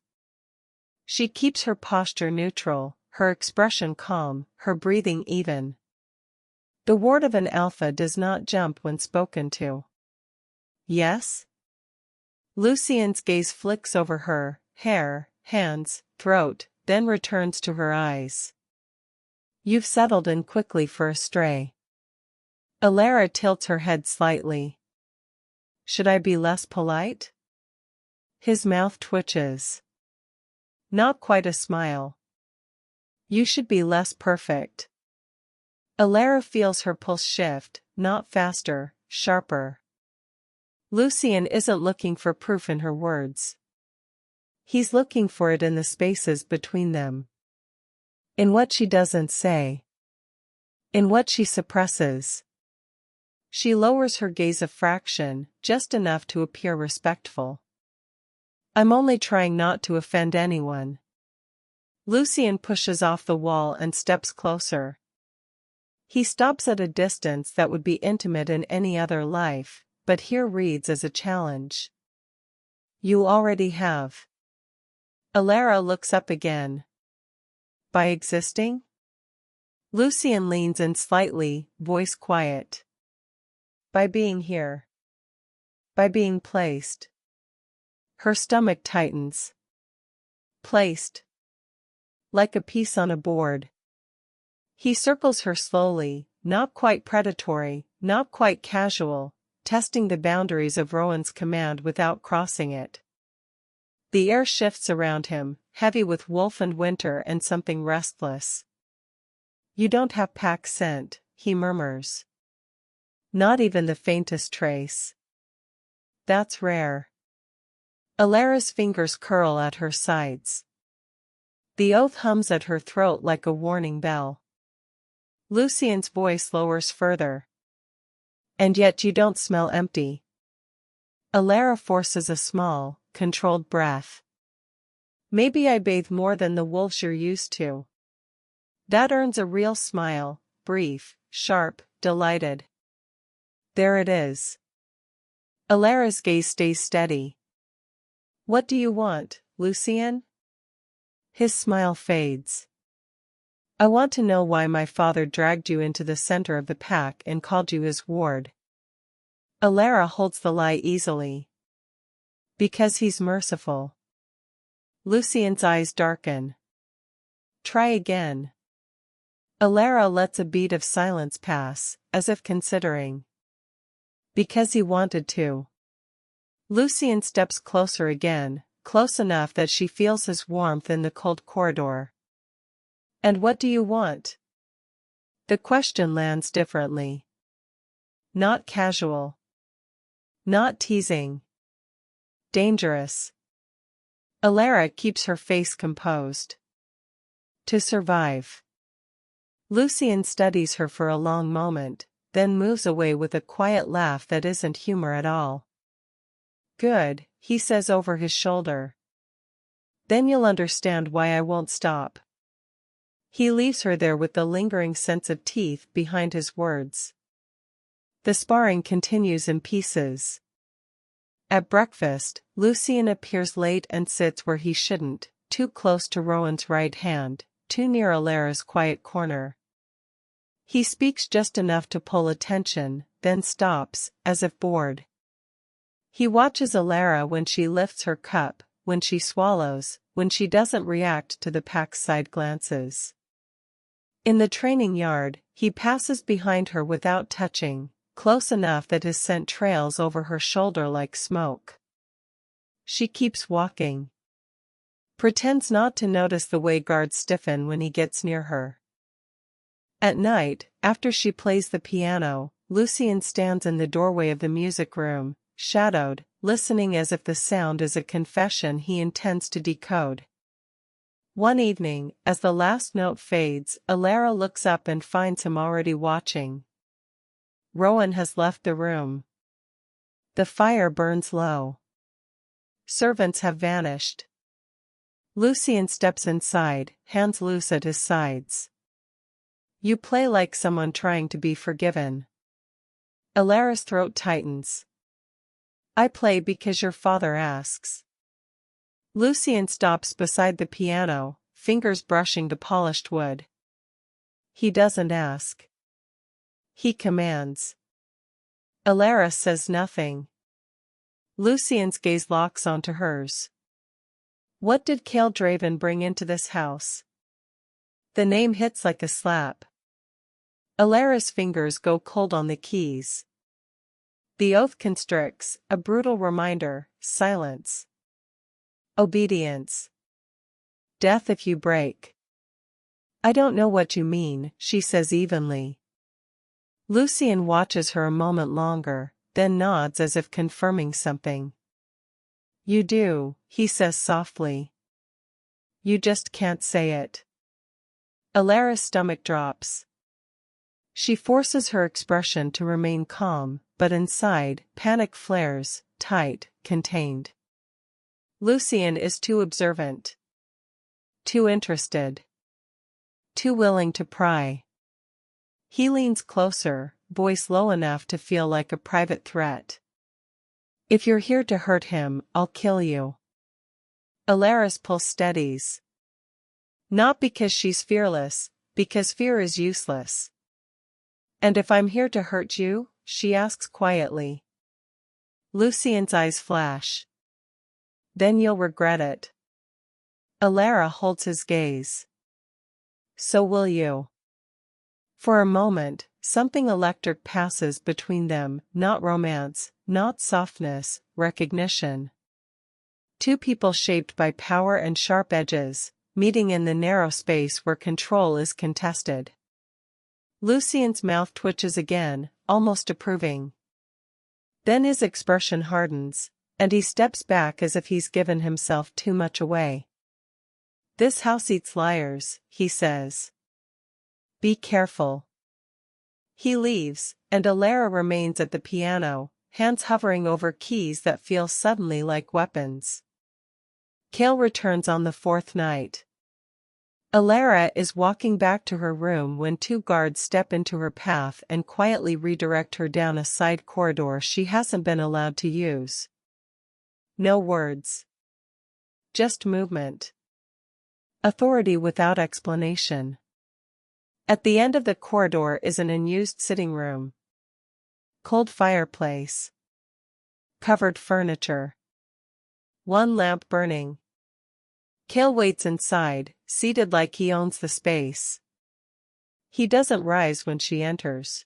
She keeps her posture neutral, her expression calm, her breathing even. The ward of an alpha does not jump when spoken to. Yes? Lucien's gaze flicks over her hair, hands, throat, then returns to her eyes. You've settled in quickly for a stray. Alara tilts her head slightly. Should I be less polite? His mouth twitches. Not quite a smile. You should be less perfect. Alara feels her pulse shift, not faster, sharper. Lucien isn't looking for proof in her words. He's looking for it in the spaces between them. In what she doesn't say. In what she suppresses. She lowers her gaze a fraction, just enough to appear respectful. I'm only trying not to offend anyone. Lucien pushes off the wall and steps closer. He stops at a distance that would be intimate in any other life, but here reads as a challenge. You already have. Alara looks up again. By existing? Lucien leans in slightly, voice quiet. By being here. By being placed. Her stomach tightens. Placed. Like a piece on a board. He circles her slowly, not quite predatory, not quite casual, testing the boundaries of Rowan's command without crossing it. The air shifts around him, heavy with wolf and winter and something restless. You don't have pack scent, he murmurs. Not even the faintest trace. That's rare. Alara's fingers curl at her sides. The oath hums at her throat like a warning bell. Lucien's voice lowers further. And yet you don't smell empty. Alara forces a small, controlled breath. Maybe I bathe more than the wolves you're used to. That earns a real smile, brief, sharp, delighted. There it is. Alara's gaze stays steady. What do you want, Lucien? His smile fades. I want to know why my father dragged you into the center of the pack and called you his ward. Alara holds the lie easily. Because he's merciful. Lucien's eyes darken. Try again. Alara lets a beat of silence pass, as if considering. Because he wanted to. Lucien steps closer again, close enough that she feels his warmth in the cold corridor. And what do you want? The question lands differently. Not casual. Not teasing. Dangerous. Alara keeps her face composed. To survive. Lucien studies her for a long moment, then moves away with a quiet laugh that isn't humor at all. Good, he says over his shoulder. Then you'll understand why I won't stop. He leaves her there with the lingering sense of teeth behind his words. The sparring continues in pieces. At breakfast, Lucien appears late and sits where he shouldn't, too close to Rowan's right hand, too near Alara's quiet corner. He speaks just enough to pull attention, then stops, as if bored. He watches Alara when she lifts her cup, when she swallows, when she doesn't react to the pack's side glances. In the training yard, he passes behind her without touching, close enough that his scent trails over her shoulder like smoke. She keeps walking. Pretends not to notice the way guards stiffen when he gets near her. At night, after she plays the piano, Lucien stands in the doorway of the music room, shadowed, listening as if the sound is a confession he intends to decode. One evening, as the last note fades, Alara looks up and finds him already watching. Rowan has left the room. The fire burns low. Servants have vanished. Lucian steps inside, hands loose at his sides. You play like someone trying to be forgiven. Alara's throat tightens. I play because your father asks. Lucian stops beside the piano, fingers brushing the polished wood. He doesn't ask. He commands. Alara says nothing. Lucian's gaze locks onto hers. What did Cale Draven bring into this house? The name hits like a slap. Alara's fingers go cold on the keys. The oath constricts, a brutal reminder, silence. Obedience. Death if you break. I don't know what you mean, she says evenly. Lucian watches her a moment longer, then nods as if confirming something. You do, he says softly. You just can't say it. Alara's stomach drops. She forces her expression to remain calm, but inside, panic flares, tight, contained. Lucian is too observant. Too interested. Too willing to pry. He leans closer, voice low enough to feel like a private threat. If you're here to hurt him, I'll kill you. Alara's pulse steadies. Not because she's fearless, because fear is useless. And if I'm here to hurt you? She asks quietly. Lucian's eyes flash. Then you'll regret it. Alara holds his gaze. So will you. For a moment, something electric passes between them, not romance, not softness, recognition. Two people shaped by power and sharp edges, meeting in the narrow space where control is contested. Lucian's mouth twitches again, almost approving. Then his expression hardens, and he steps back as if he's given himself too much away. This house eats liars, he says. Be careful. He leaves, and Alara remains at the piano, hands hovering over keys that feel suddenly like weapons. Cale returns on the fourth night. Alara is walking back to her room when two guards step into her path and quietly redirect her down a side corridor she hasn't been allowed to use. No words. Just movement. Authority without explanation. At the end of the corridor is an unused sitting room. Cold fireplace. Covered furniture. One lamp burning. Cale waits inside, seated like he owns the space. He doesn't rise when she enters.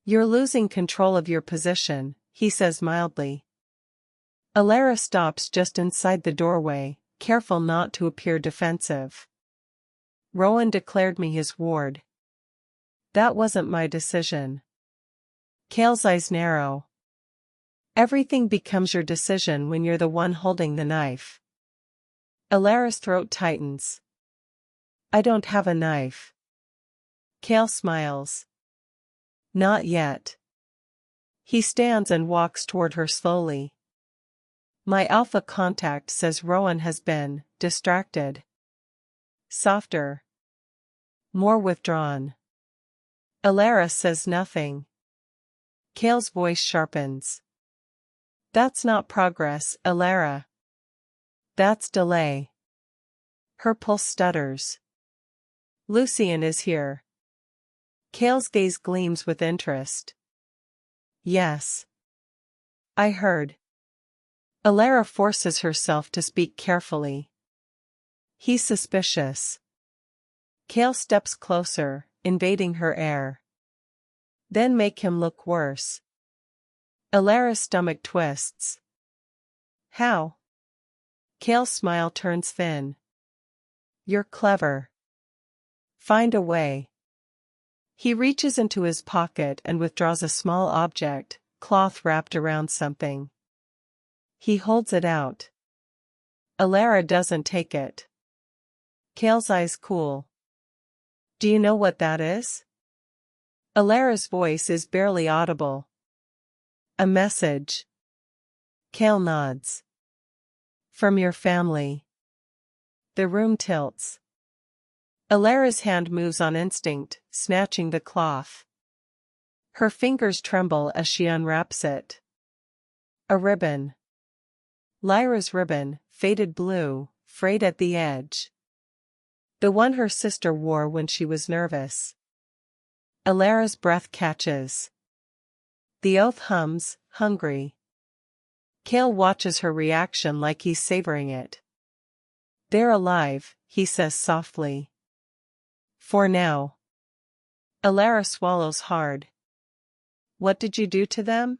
You're losing control of your position, he says mildly. Alara stops just inside the doorway, careful not to appear defensive. Rowan declared me his ward. That wasn't my decision. Cale's eyes narrow. Everything becomes your decision when you're the one holding the knife. Alara's throat tightens. I don't have a knife. Cale smiles. Not yet. He stands and walks toward her slowly. My alpha contact says Rowan has been distracted. Softer. More withdrawn. Alara says nothing. Cale's voice sharpens. That's not progress, Alara. That's delay. Her pulse stutters. Lucian is here. Cale's gaze gleams with interest. Yes. I heard. Alara forces herself to speak carefully. He's suspicious. Cale steps closer, invading her air. Then make him look worse. Alara's stomach twists. How? Cale's smile turns thin. You're clever. Find a way. He reaches into his pocket and withdraws a small object, cloth wrapped around something. He holds it out. Alara doesn't take it. Cale's eyes cool. Do you know what that is? Alara's voice is barely audible. A message. Cale nods. From your family. The room tilts. Alara's hand moves on instinct, snatching the cloth. Her fingers tremble as she unwraps it. A ribbon. Lyra's ribbon, faded blue, frayed at the edge. The one her sister wore when she was nervous. Alara's breath catches. The oath hums, hungry. Cale watches her reaction like he's savoring it. They're alive, he says softly. For now. Alara swallows hard. What did you do to them?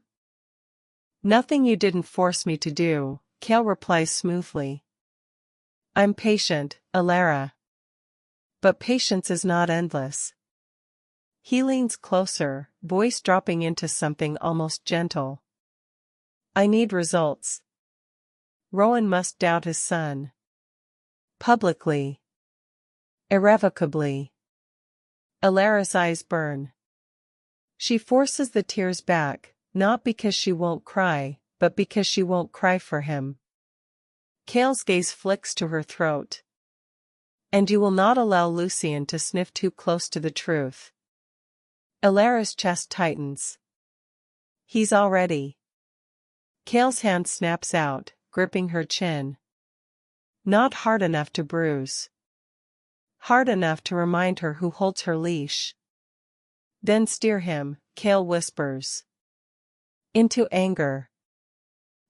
Nothing you didn't force me to do, Cale replies smoothly. I'm patient, Alara. But patience is not endless. He leans closer, voice dropping into something almost gentle. I need results. Rowan must doubt his son. Publicly. Irrevocably. Alara's eyes burn. She forces the tears back, not because she won't cry, but because she won't cry for him. Cale's gaze flicks to her throat. And you will not allow Lucian to sniff too close to the truth. Alara's chest tightens. He's already. Cale's hand snaps out, gripping her chin. Not hard enough to bruise. Hard enough to remind her who holds her leash. Then steer him, Cale whispers. Into anger.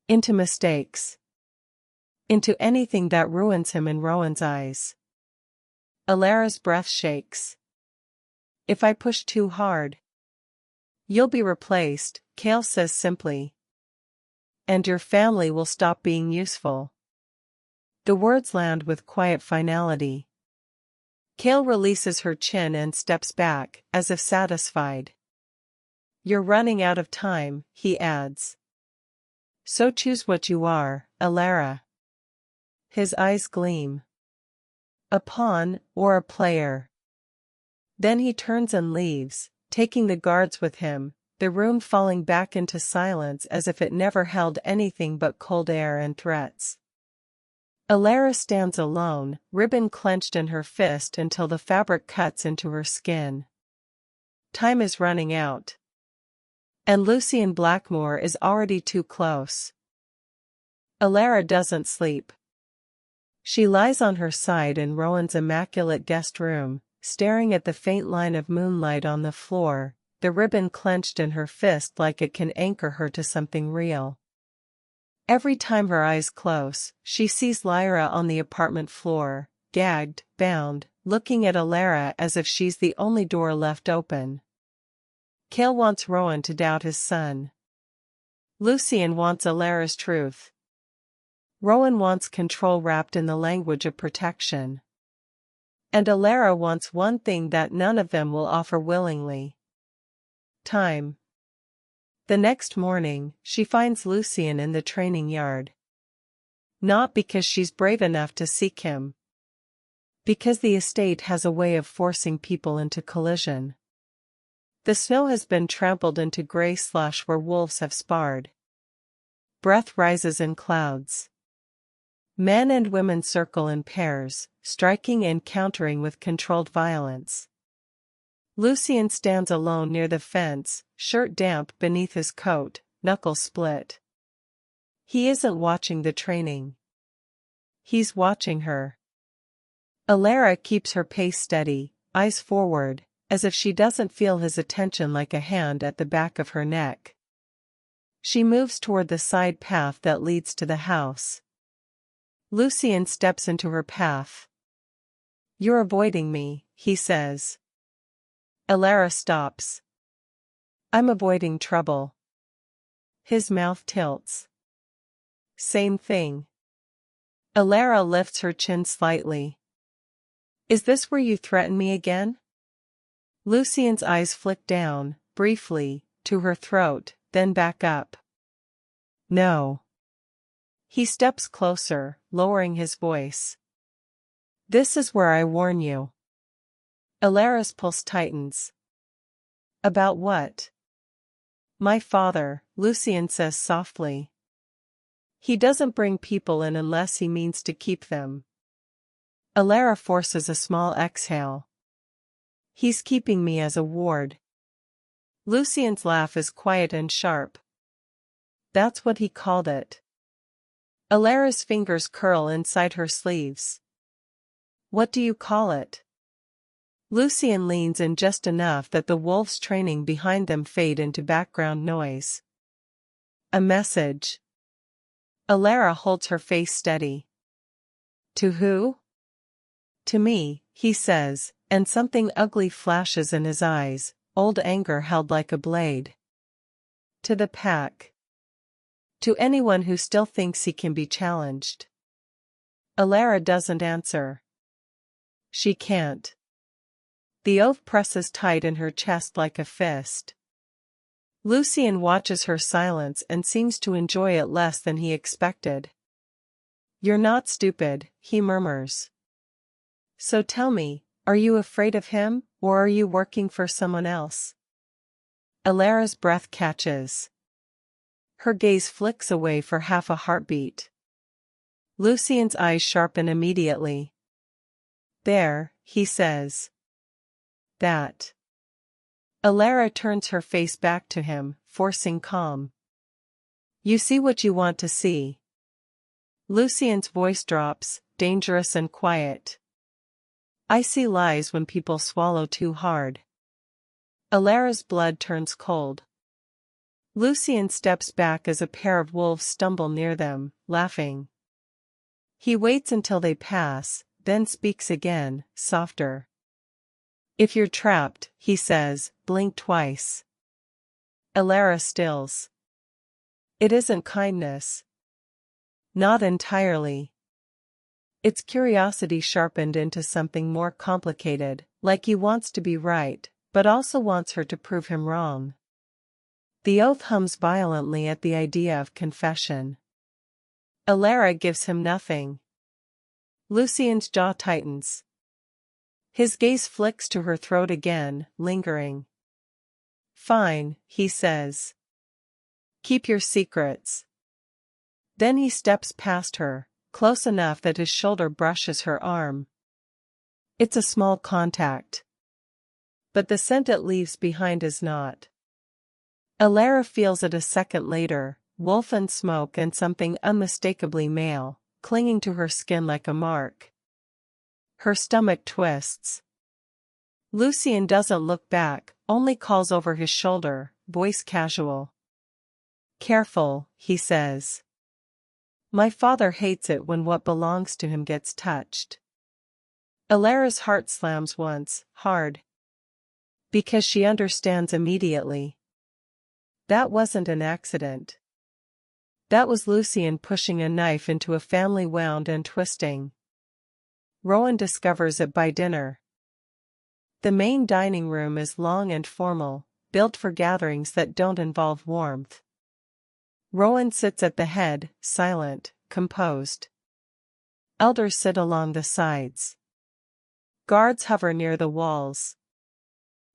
Into mistakes. Into anything that ruins him in Rowan's eyes. Alara's breath shakes. If I push too hard, you'll be replaced, Cale says simply. And your family will stop being useful. The words land with quiet finality. Cale releases her chin and steps back, as if satisfied. You're running out of time, he adds. So choose what you are, Alara. His eyes gleam. A pawn, or a player. Then he turns and leaves, taking the guards with him, the room falling back into silence as if it never held anything but cold air and threats. Alara stands alone, ribbon clenched in her fist until the fabric cuts into her skin. Time is running out. And Lucian Blackmore is already too close. Alara doesn't sleep. She lies on her side in Rowan's immaculate guest room, staring at the faint line of moonlight on the floor, the ribbon clenched in her fist like it can anchor her to something real. Every time her eyes close, she sees Lyra on the apartment floor, gagged, bound, looking at Alara as if she's the only door left open. Cale wants Rowan to doubt his son. Lucian wants Alara's truth. Rowan wants control wrapped in the language of protection. And Alara wants one thing that none of them will offer willingly. Time. The next morning, she finds Lucian in the training yard. Not because she's brave enough to seek him. Because the estate has a way of forcing people into collision. The snow has been trampled into gray slush where wolves have sparred. Breath rises in clouds. Men and women circle in pairs, striking and countering with controlled violence. Lucian stands alone near the fence, shirt damp beneath his coat, knuckles split. He isn't watching the training. He's watching her. Alara keeps her pace steady, eyes forward, as if she doesn't feel his attention like a hand at the back of her neck. She moves toward the side path that leads to the house. Lucian steps into her path. You're avoiding me, he says. Alara stops. I'm avoiding trouble. His mouth tilts. Same thing. Alara lifts her chin slightly. Is this where you threaten me again? Lucian's eyes flick down, briefly, to her throat, then back up. No. He steps closer, lowering his voice. This is where I warn you. Alara's pulse tightens. About what? My father, Lucian says softly. He doesn't bring people in unless he means to keep them. Alara forces a small exhale. He's keeping me as a ward. Lucian's laugh is quiet and sharp. That's what he called it. Alara's fingers curl inside her sleeves. What do you call it? Lucian leans in just enough that the wolves training behind them fade into background noise. A message. Alara holds her face steady. To who? To me, he says, and something ugly flashes in his eyes, old anger held like a blade. To the pack. To anyone who still thinks he can be challenged. Alara doesn't answer. She can't. The oath presses tight in her chest like a fist. Lucian watches her silence and seems to enjoy it less than he expected. You're not stupid, he murmurs. So tell me, are you afraid of him, or are you working for someone else? Alara's breath catches. Her gaze flicks away for half a heartbeat. Lucian's eyes sharpen immediately. There, he says. That. Alara turns her face back to him, forcing calm. You see what you want to see. Lucian's voice drops, dangerous and quiet. I see lies when people swallow too hard. Alara's blood turns cold. Lucian steps back as a pair of wolves stumble near them, laughing. He waits until they pass, then speaks again, softer. If you're trapped, he says, blink twice. Alara stills. It isn't kindness. Not entirely. It's curiosity sharpened into something more complicated, like he wants to be right, but also wants her to prove him wrong. The oath hums violently at the idea of confession. Alara gives him nothing. Lucian's jaw tightens. His gaze flicks to her throat again, lingering. Fine, he says. Keep your secrets. Then he steps past her, close enough that his shoulder brushes her arm. It's a small contact. But the scent it leaves behind is not. Alara feels it a second later, wolf and smoke and something unmistakably male, clinging to her skin like a mark. Her stomach twists. Lucian doesn't look back, only calls over his shoulder, voice casual. Careful, he says. My father hates it when what belongs to him gets touched. Alara's heart slams once, hard. Because she understands immediately. That wasn't an accident. That was Lucian pushing a knife into a family wound and twisting. Rowan discovers it by dinner. The main dining room is long and formal, built for gatherings that don't involve warmth. Rowan sits at the head, silent, composed. Elders sit along the sides. Guards hover near the walls.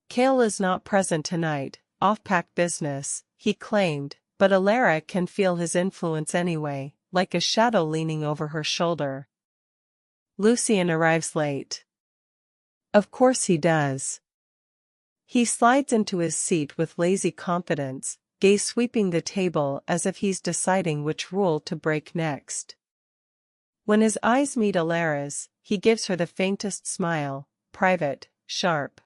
Cale is not present tonight, off-pack business, he claimed, but Alara can feel his influence anyway, like a shadow leaning over her shoulder. Lucian arrives late. Of course he does. He slides into his seat with lazy confidence, gaze sweeping the table as if he's deciding which rule to break next. When his eyes meet Alara's, he gives her the faintest smile, private, sharp.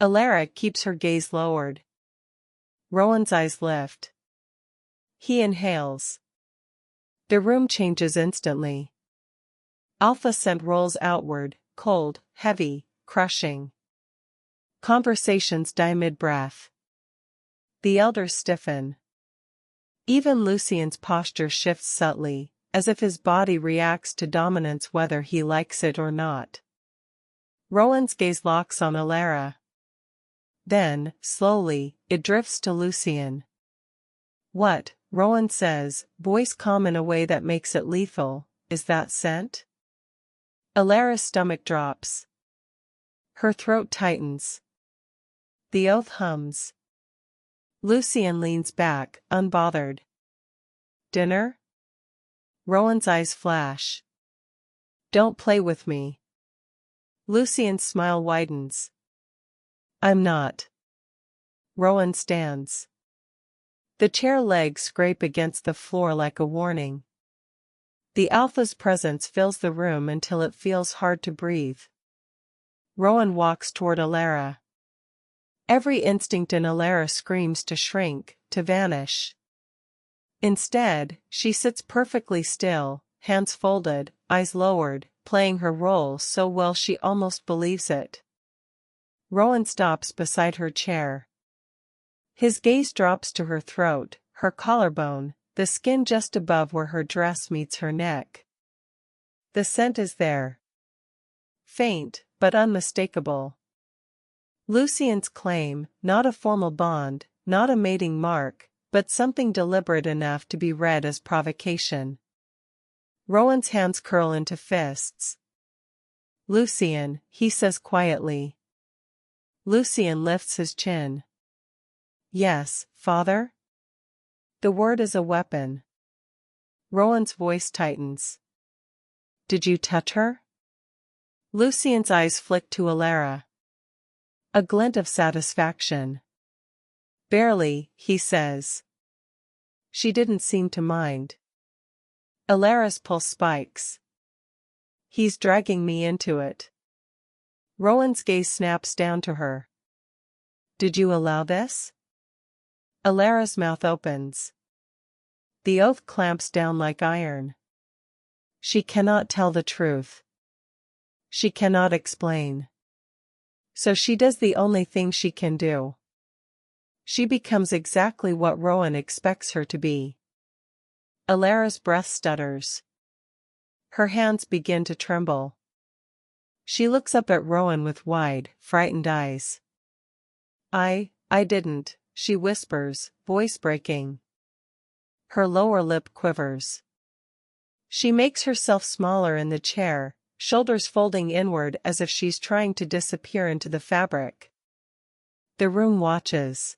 Alara keeps her gaze lowered. Rowan's eyes lift. He inhales. The room changes instantly. Alpha scent rolls outward, cold, heavy, crushing. Conversations die mid-breath. The elders stiffen. Even Lucian's posture shifts subtly, as if his body reacts to dominance whether he likes it or not. Rowan's gaze locks on Alara. Then, slowly, it drifts to Lucian. What? Rowan says, voice calm in a way that makes it lethal. Is that scent? Alara's stomach drops. Her throat tightens. The oath hums. Lucian leans back, unbothered. Dinner? Rowan's eyes flash. Don't play with me. Lucian's smile widens. I'm not. Rowan stands. The chair legs scrape against the floor like a warning. The alpha's presence fills the room until it feels hard to breathe. Rowan walks toward Alara. Every instinct in Alara screams to shrink, to vanish. Instead, she sits perfectly still, hands folded, eyes lowered, playing her role so well she almost believes it. Rowan stops beside her chair. His gaze drops to her throat, her collarbone, the skin just above where her dress meets her neck. The scent is there. Faint, but unmistakable. Lucian's claim, not a formal bond, not a mating mark, but something deliberate enough to be read as provocation. Rowan's hands curl into fists. Lucian, he says quietly. Lucian lifts his chin. Yes, father? The word is a weapon. Rowan's voice tightens. Did you touch her? Lucian's eyes flick to Alara. A glint of satisfaction. Barely, he says. She didn't seem to mind. Alara's pulse spikes. He's dragging me into it. Rowan's gaze snaps down to her. Did you allow this? Alara's mouth opens. The oath clamps down like iron. She cannot tell the truth. She cannot explain. So she does the only thing she can do. She becomes exactly what Rowan expects her to be. Alara's breath stutters. Her hands begin to tremble. She looks up at Rowan with wide, frightened eyes. I didn't, she whispers, voice breaking. Her lower lip quivers. She makes herself smaller in the chair, shoulders folding inward as if she's trying to disappear into the fabric. The room watches.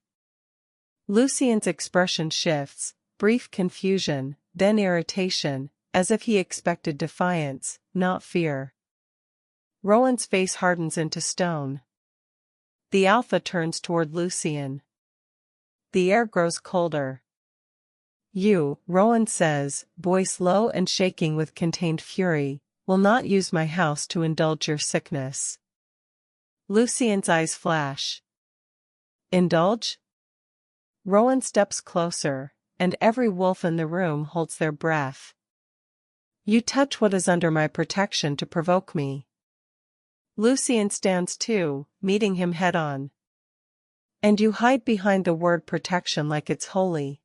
Lucian's expression shifts, brief confusion, then irritation, as if he expected defiance, not fear. Rowan's face hardens into stone. The alpha turns toward Lucian. The air grows colder. You, Rowan says, voice low and shaking with contained fury, will not use my house to indulge your sickness. Lucian's eyes flash. Indulge? Rowan steps closer, and every wolf in the room holds their breath. You touch what is under my protection to provoke me. Lucian stands too, meeting him head-on. And you hide behind the word protection like it's holy.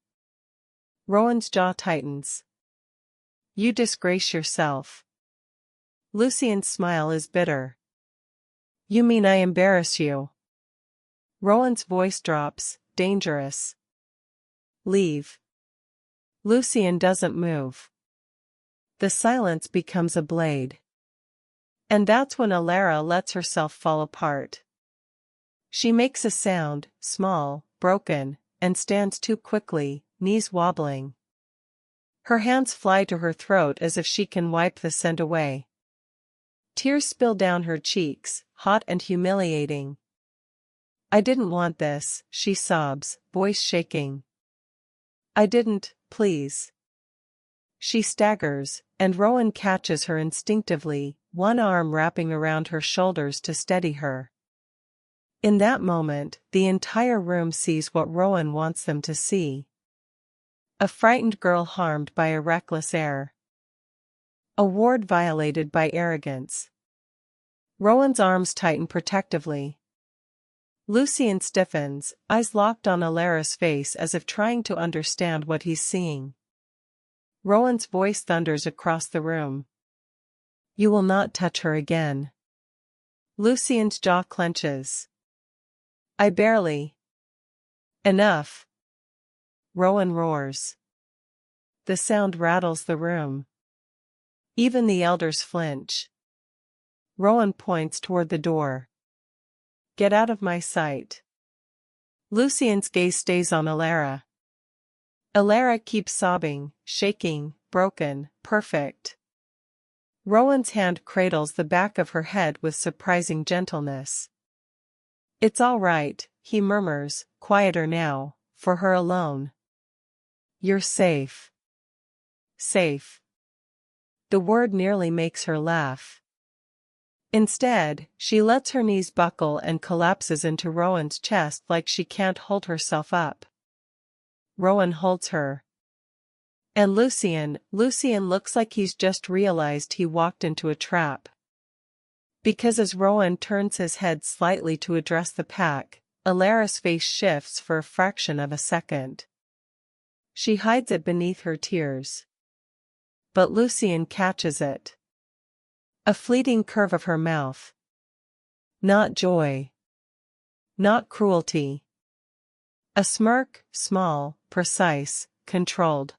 Rowan's jaw tightens. You disgrace yourself. Lucian's smile is bitter. You mean I embarrass you? Rowan's voice drops, dangerous. Leave. Lucian doesn't move. The silence becomes a blade. And that's when Alara lets herself fall apart. She makes a sound, small, broken, and stands too quickly, knees wobbling. Her hands fly to her throat as if she can wipe the scent away. Tears spill down her cheeks, hot and humiliating. I didn't want this, she sobs, voice shaking. I didn't, please. She staggers, and Rowan catches her instinctively, one arm wrapping around her shoulders to steady her. In that moment, the entire room sees what Rowan wants them to see. A frightened girl harmed by a reckless heir. A ward violated by arrogance. Rowan's arms tighten protectively. Lucian stiffens, eyes locked on Alara's face as if trying to understand what he's seeing. Rowan's voice thunders across the room. You will not touch her again. Lucian's jaw clenches. I barely. Enough. Rowan roars. The sound rattles the room. Even the elders flinch. Rowan points toward the door. Get out of my sight. Lucien's gaze stays on Alara. Alara keeps sobbing, shaking, broken, perfect. Rowan's hand cradles the back of her head with surprising gentleness. It's all right, he murmurs, quieter now, for her alone. You're safe. Safe. The word nearly makes her laugh. Instead, she lets her knees buckle and collapses into Rowan's chest like she can't hold herself up. Rowan holds her. And Lucien looks like he's just realized he walked into a trap. Because as Rowan turns his head slightly to address the pack, Alara's face shifts for a fraction of a second. She hides it beneath her tears. But Lucien catches it. A fleeting curve of her mouth. Not joy. Not cruelty. A smirk, small, precise, controlled.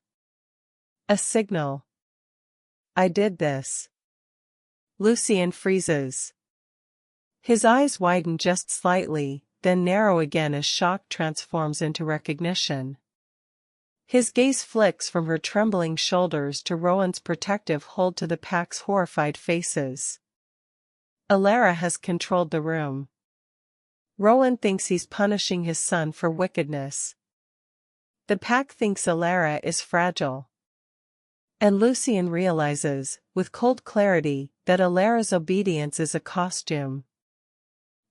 A signal. I did this. Lucien freezes. His eyes widen just slightly, then narrow again as shock transforms into recognition. His gaze flicks from her trembling shoulders to Rowan's protective hold to the pack's horrified faces. Alara has controlled the room. Rowan thinks he's punishing his son for wickedness. The pack thinks Alara is fragile. And Lucien realizes, with cold clarity, that Alara's obedience is a costume.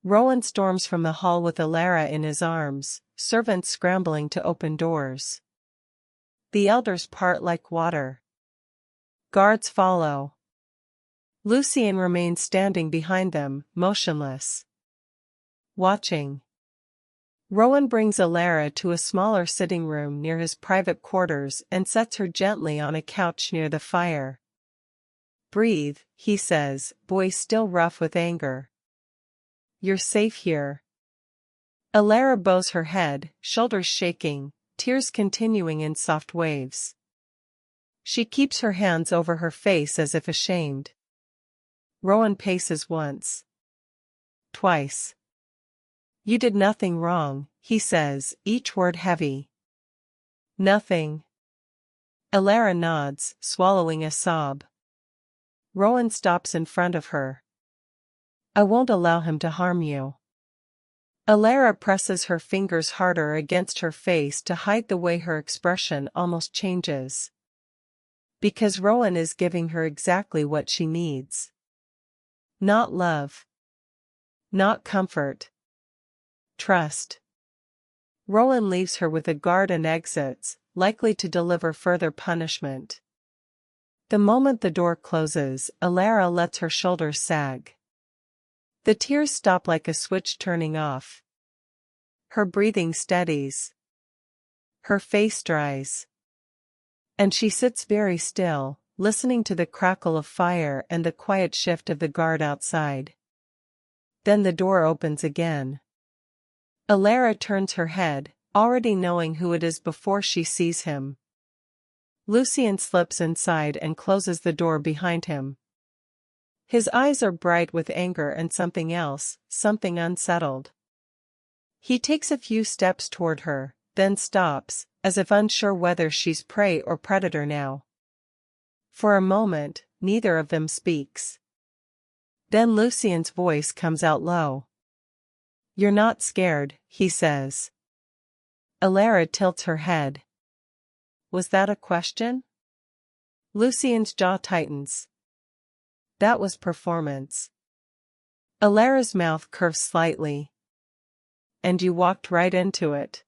Rowan storms from the hall with Alara in his arms, servants scrambling to open doors. The elders part like water. Guards follow. Lucien remains standing behind them, motionless. Watching. Rowan brings Alara to a smaller sitting room near his private quarters and sets her gently on a couch near the fire. Breathe, he says, voice still rough with anger. You're safe here. Alara bows her head, shoulders shaking, tears continuing in soft waves. She keeps her hands over her face as if ashamed. Rowan paces once. Twice. You did nothing wrong, he says, each word heavy. Nothing. Alara nods, swallowing a sob. Rowan stops in front of her. I won't allow him to harm you. Alara presses her fingers harder against her face to hide the way her expression almost changes. Because Rowan is giving her exactly what she needs. Not love. Not comfort. Trust. Rowan leaves her with a guard and exits, likely to deliver further punishment. The moment the door closes, Alara lets her shoulders sag. The tears stop like a switch turning off. Her breathing steadies. Her face dries. And she sits very still, listening to the crackle of fire and the quiet shift of the guard outside. Then the door opens again. Alara turns her head, already knowing who it is before she sees him. Lucien slips inside and closes the door behind him. His eyes are bright with anger and something else, something unsettled. He takes a few steps toward her, then stops, as if unsure whether she's prey or predator now. For a moment, neither of them speaks. Then Lucien's voice comes out low. You're not scared, he says. Alara tilts her head. Was that a question? Lucien's jaw tightens. That was performance. Alara's mouth curves slightly. And you walked right into it.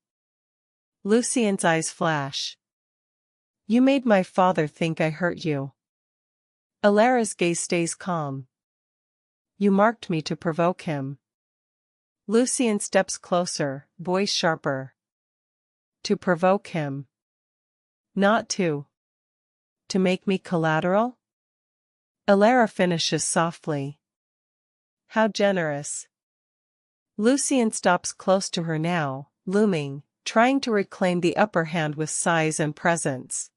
Lucien's eyes flash. You made my father think I hurt you. Alara's gaze stays calm. You marked me to provoke him. Lucien steps closer, voice sharper. To provoke him. Not to. To make me collateral? Alara finishes softly. How generous. Lucien stops close to her now, looming, trying to reclaim the upper hand with size and presence.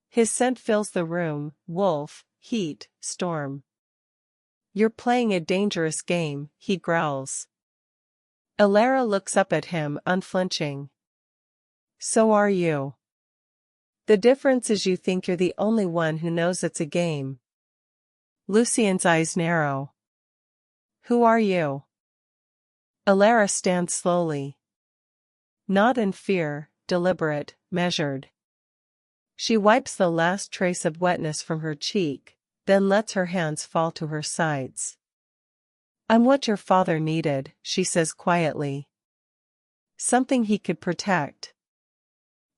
His scent fills the room: wolf, heat, storm. "You're playing a dangerous game," he growls. Alara looks up at him, unflinching. "So are you. The difference is you think you're the only one who knows it's a game." Lucien's eyes narrow. "Who are you?" Alara stands slowly. Not in fear, deliberate, measured. She wipes the last trace of wetness from her cheek, then lets her hands fall to her sides. "I'm what your father needed," she says quietly. "Something he could protect."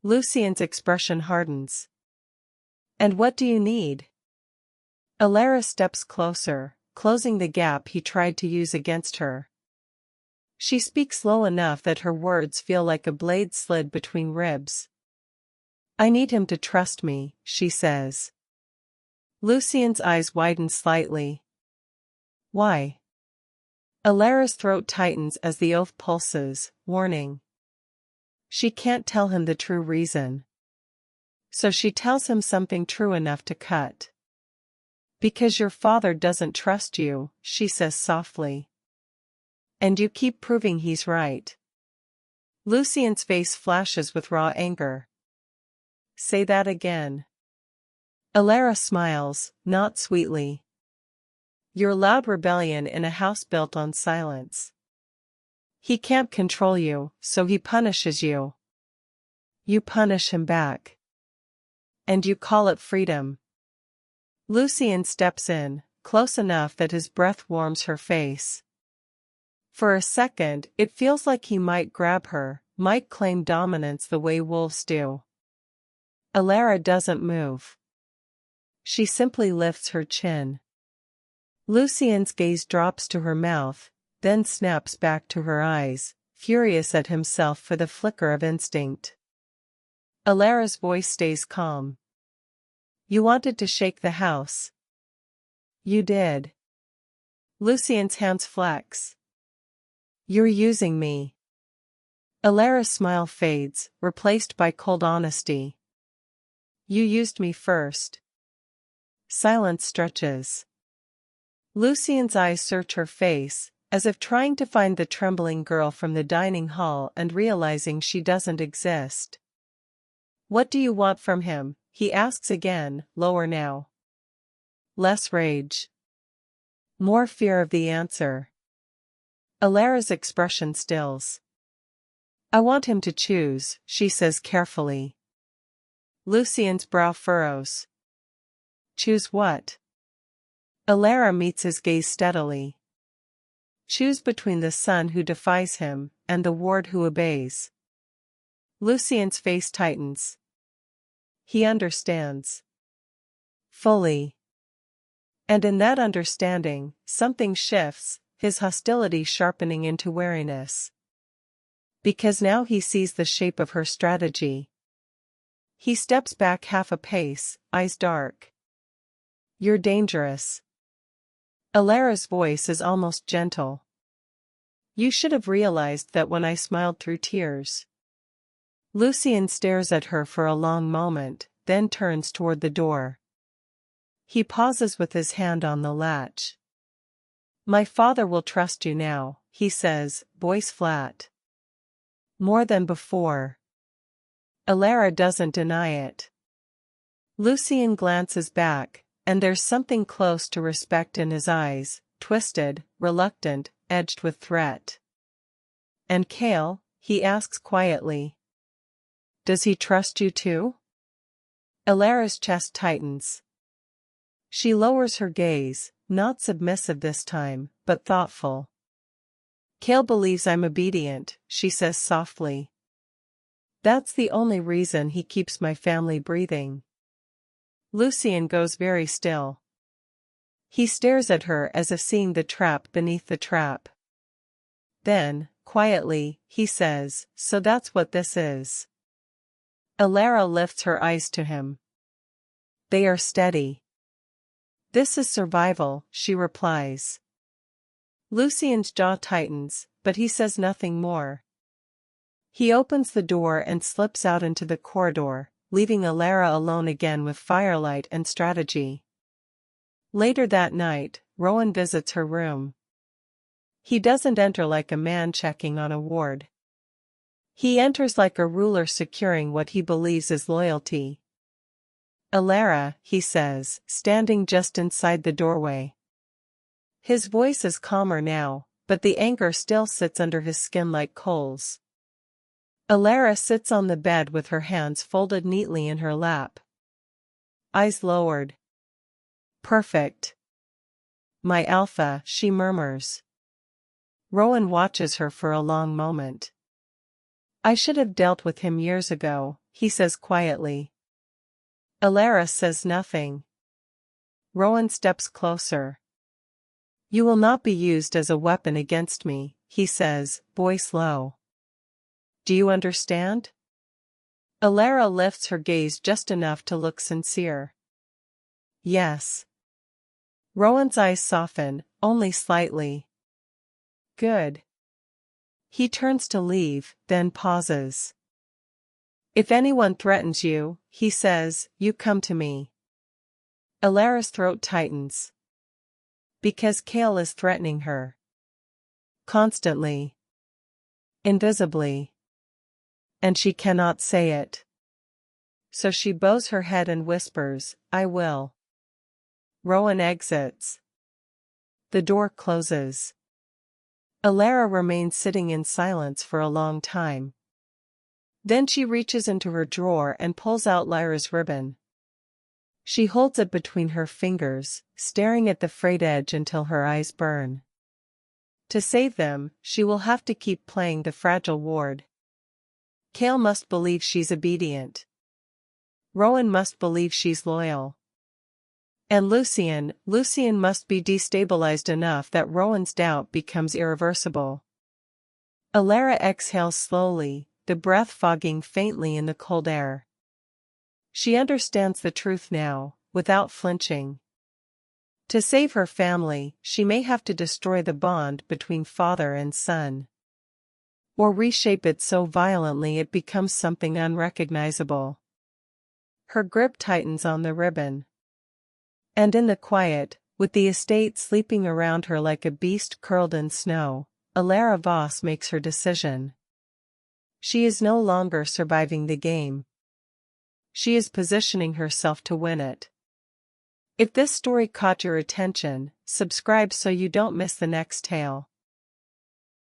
Lucien's expression hardens. "And what do you need?" Alara steps closer, closing the gap he tried to use against her. She speaks low enough that her words feel like a blade slid between ribs. "I need him to trust me," she says. Lucien's eyes widen slightly. "Why?" Alara's throat tightens as the oath pulses, warning. She can't tell him the true reason. So she tells him something true enough to cut. "Because your father doesn't trust you," she says softly. "And you keep proving he's right." Lucien's face flashes with raw anger. "Say that again." Alara smiles, not sweetly. "Your loud rebellion in a house built on silence. He can't control you, so he punishes you. You punish him back. And you call it freedom." Lucien steps in, close enough that his breath warms her face. For a second, it feels like he might grab her, might claim dominance the way wolves do. Alara doesn't move. She simply lifts her chin. Lucien's gaze drops to her mouth, then snaps back to her eyes, furious at himself for the flicker of instinct. Alara's voice stays calm. "You wanted to shake the house." "You did." Lucien's hands flex. "You're using me." Alara's smile fades, replaced by cold honesty. "You used me first." Silence stretches. Lucien's eyes search her face, as if trying to find the trembling girl from the dining hall and realizing she doesn't exist. "What do you want from him?" he asks again, lower now. Less rage. More fear of the answer. Alara's expression stills. "I want him to choose," she says carefully. Lucien's brow furrows. "Choose what?" Alara meets his gaze steadily. "Choose between the son who defies him, and the ward who obeys." Lucien's face tightens. He understands. Fully. And in that understanding, something shifts, his hostility sharpening into wariness. Because now he sees the shape of her strategy. He steps back half a pace, eyes dark. "You're dangerous." Alara's voice is almost gentle. "You should have realized that when I smiled through tears." Lucien stares at her for a long moment, then turns toward the door. He pauses with his hand on the latch. "My father will trust you now," he says, voice flat. "More than before." Alara doesn't deny it. Lucien glances back, and there's something close to respect in his eyes, twisted, reluctant, edged with threat. "And Cale?" he asks quietly. "Does he trust you too?" Alara's chest tightens. She lowers her gaze, not submissive this time, but thoughtful. "Cale believes I'm obedient," she says softly. "That's the only reason he keeps my family breathing." Lucien goes very still. He stares at her as if seeing the trap beneath the trap. Then, quietly, he says, "So that's what this is." Alara lifts her eyes to him. They are steady. "This is survival," she replies. Lucien's jaw tightens, but he says nothing more. He opens the door and slips out into the corridor, leaving Alara alone again with firelight and strategy. Later that night, Rowan visits her room. He doesn't enter like a man checking on a ward. He enters like a ruler securing what he believes is loyalty. "Alara," he says, standing just inside the doorway. His voice is calmer now, but the anger still sits under his skin like coals. Alara sits on the bed with her hands folded neatly in her lap. Eyes lowered. "Perfect. My alpha," she murmurs. Rowan watches her for a long moment. "I should have dealt with him years ago," he says quietly. Alara says nothing. Rowan steps closer. "You will not be used as a weapon against me," he says, voice low. "Do you understand?" Alara lifts her gaze just enough to look sincere. "Yes." Rowan's eyes soften, only slightly. "Good." He turns to leave, then pauses. "If anyone threatens you," he says, "you come to me." Alara's throat tightens. Because Cale is threatening her. Constantly. Invisibly. And she cannot say it. So she bows her head and whispers, "I will." Rowan exits. The door closes. Alara remains sitting in silence for a long time. Then she reaches into her drawer and pulls out Lyra's ribbon. She holds it between her fingers, staring at the frayed edge until her eyes burn. To save them, she will have to keep playing the fragile ward. Cale must believe she's obedient. Rowan must believe she's loyal. And Lucian must be destabilized enough that Rowan's doubt becomes irreversible. Alara exhales slowly, the breath fogging faintly in the cold air. She understands the truth now, without flinching. To save her family, she may have to destroy the bond between father and son. Or reshape it so violently it becomes something unrecognizable. Her grip tightens on the ribbon. And in the quiet, with the estate sleeping around her like a beast curled in snow, Alara Voss makes her decision. She is no longer surviving the game. She is positioning herself to win it. If this story caught your attention, subscribe so you don't miss the next tale.